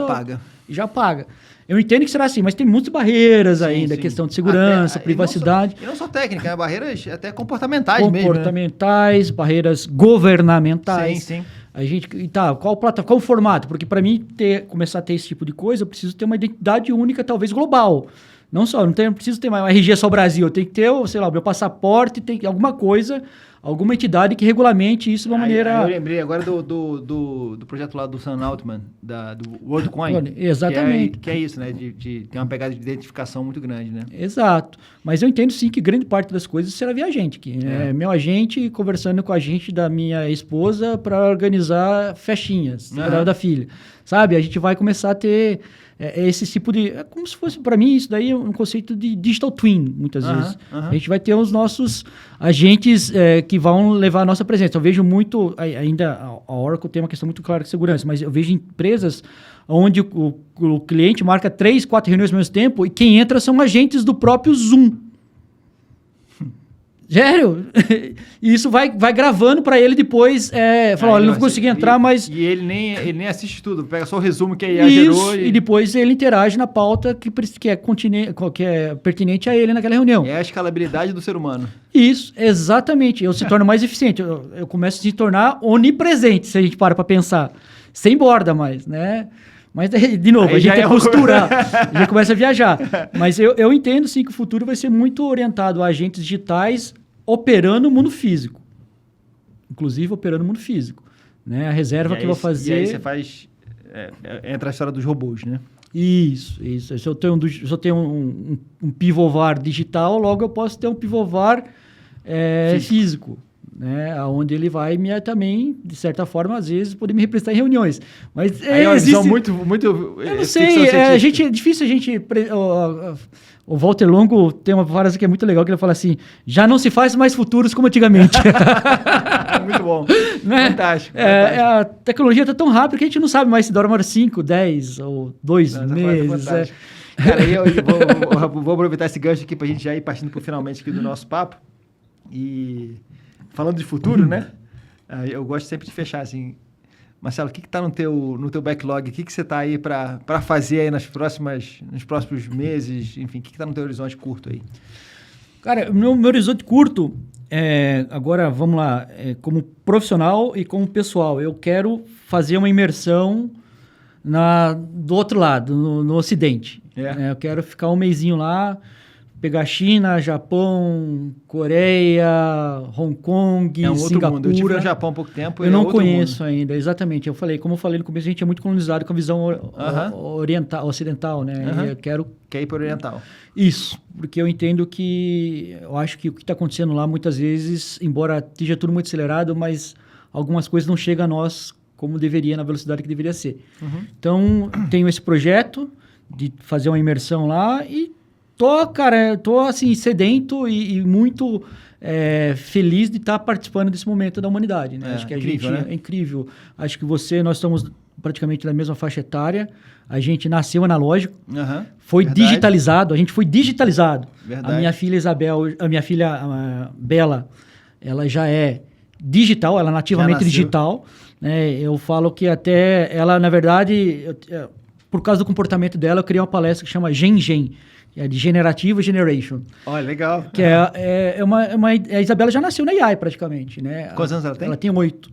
Já paga. Eu entendo que será assim, mas tem muitas barreiras ainda, questão de segurança, privacidade. E não só técnica, né? Barreiras até comportamentais mesmo. Comportamentais, né? Barreiras governamentais. Sim. A gente, qual o formato? Porque para mim começar a ter esse tipo de coisa, eu preciso ter uma identidade única, talvez global. Não preciso ter mais um RG só Brasil, eu tenho que ter, sei lá, o meu passaporte, tem alguma coisa, alguma entidade que regulamente isso de uma maneira... Eu lembrei agora do projeto lá do Sam Altman, do WorldCoin. Exatamente. Que é isso, né? De ter uma pegada de identificação muito grande, né? Exato. Mas eu entendo sim que grande parte das coisas será via agente. Meu agente conversando com a agente da minha esposa para organizar festinhas da filha. Sabe? A gente vai começar a ter... esse tipo de... É como se fosse, para mim, isso daí é um conceito de digital twin, muitas vezes. A gente vai ter os nossos agentes que vão levar a nossa presença. Eu vejo muito, ainda a Oracle tem uma questão muito clara de segurança, mas eu vejo empresas onde o cliente marca 3, 4 reuniões ao mesmo tempo e quem entra são agentes do próprio Zoom. Sério? E isso vai gravando para ele depois, falar, olha, ele não consegui entrar, mas... E ele nem assiste tudo, pega só o resumo que a IA gerou. E depois ele interage na pauta que é pertinente a ele naquela reunião. É a escalabilidade do ser humano. Isso, exatamente. Eu se torno mais eficiente. Eu começo a se tornar onipresente, se a gente para pensar. Sem borda mais, né? Mas, de novo, aí a gente tem que costurar, a gente começa a viajar. Mas eu entendo, sim, que o futuro vai ser muito orientado a agentes digitais operando o mundo físico. Inclusive, operando o mundo físico. Né? A reserva que eu vou fazer... E aí você faz... entra a história dos robôs, né? Isso. Se eu tenho um pivovar digital, logo eu posso ter um pivovar físico. Né, onde ele vai também, de certa forma, às vezes, poder me representar em reuniões. Mas é uma visão muito eu não sei, é difícil a gente... O Walter Longo tem uma frase que é muito legal, que ele fala assim, já não se faz mais futuros como antigamente. Muito bom. Né? Fantástico. A tecnologia está tão rápida que a gente não sabe mais se demora 5, 10 ou 2 meses. Cara, eu vou aproveitar esse gancho aqui para a gente já ir partindo para finalmente aqui do nosso papo. E... falando de futuro, né? Eu gosto sempre de fechar assim. Marcelo, o que está no teu backlog? O que você está aí para fazer aí nos próximos meses? Enfim, o que está no teu horizonte curto aí? Cara, meu horizonte curto, agora vamos lá, como profissional e como pessoal, eu quero fazer uma imersão do outro lado, no Ocidente. Eu quero ficar um mesinho lá, pegar China, Japão, Coreia, Hong Kong, Singapura. Outro mundo. Eu estive no Japão há pouco tempo. Eu não conheço ainda, exatamente. Como eu falei no começo, a gente é muito colonizado com a visão ocidental, né? Eu quero... Quer ir para o oriental. Isso, porque eu entendo eu acho que o que está acontecendo lá, muitas vezes, embora esteja tudo muito acelerado, mas algumas coisas não chegam a nós como deveria, na velocidade que deveria ser. Então, tenho esse projeto de fazer uma imersão lá e tô assim, sedento e muito feliz de estar participando desse momento da humanidade, né? Acho que é incrível. Acho que nós estamos praticamente na mesma faixa etária. A gente nasceu analógico, foi digitalizado, a gente foi digitalizado. Verdade. A minha filha Bela, ela já é digital, ela é nativamente digital. Né? Eu falo que até ela, na verdade, por causa do comportamento dela, eu criei uma palestra que chama Gen, de Generative Generation. Olha, legal. Que a Isabela já nasceu na AI, praticamente, né? Quantos anos ela tem? Ela tem 8.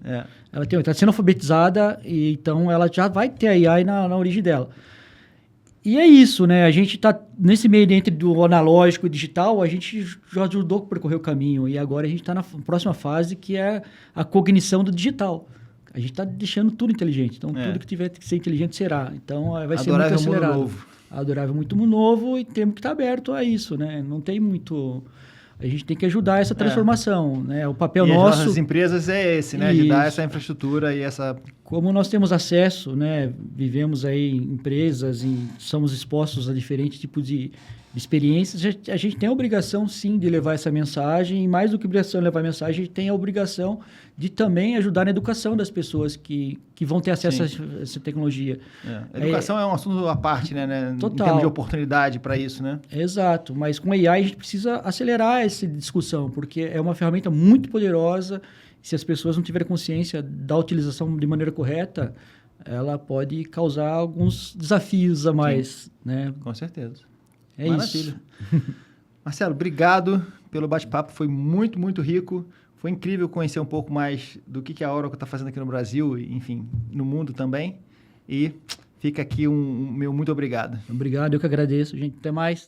Ela tem 8. Ela está sendo alfabetizada, e então ela já vai ter a AI na origem dela. E é isso, né? A gente está nesse meio entre do analógico e digital, a gente já ajudou a percorrer o caminho, e agora a gente está na próxima fase, que é a cognição do digital. A gente está deixando tudo inteligente, então tudo que tiver que ser inteligente será. Então vai ser muito acelerado. Mundo novo. Adorável muito novo, e temos que estar aberto a isso, né? Não tem muito... A gente tem que ajudar essa transformação, né? O papel nosso... As nossas empresas é esse, né? Ajudar essa infraestrutura e essa... Como nós temos acesso, né? Vivemos aí em empresas e somos expostos a diferentes tipos de experiências, a gente tem a obrigação, sim, de levar essa mensagem, e mais do que a obrigação de levar a mensagem, a gente tem a obrigação de também ajudar na educação das pessoas que vão ter acesso a essa tecnologia. A educação é um assunto à parte, né? Total. Em termos de oportunidade para isso, né? Exato, mas com a AI a gente precisa acelerar essa discussão, porque é uma ferramenta muito poderosa. Se as pessoas não tiverem consciência da utilização de maneira correta, ela pode causar alguns desafios a mais, né? Com certeza. Maravilha. Isso. Marcelo, obrigado pelo bate-papo, foi muito, muito rico. Foi incrível conhecer um pouco mais do que a Oracle está fazendo aqui no Brasil, e, enfim, no mundo também. E fica aqui meu muito obrigado. Obrigado, eu que agradeço, gente. Até mais.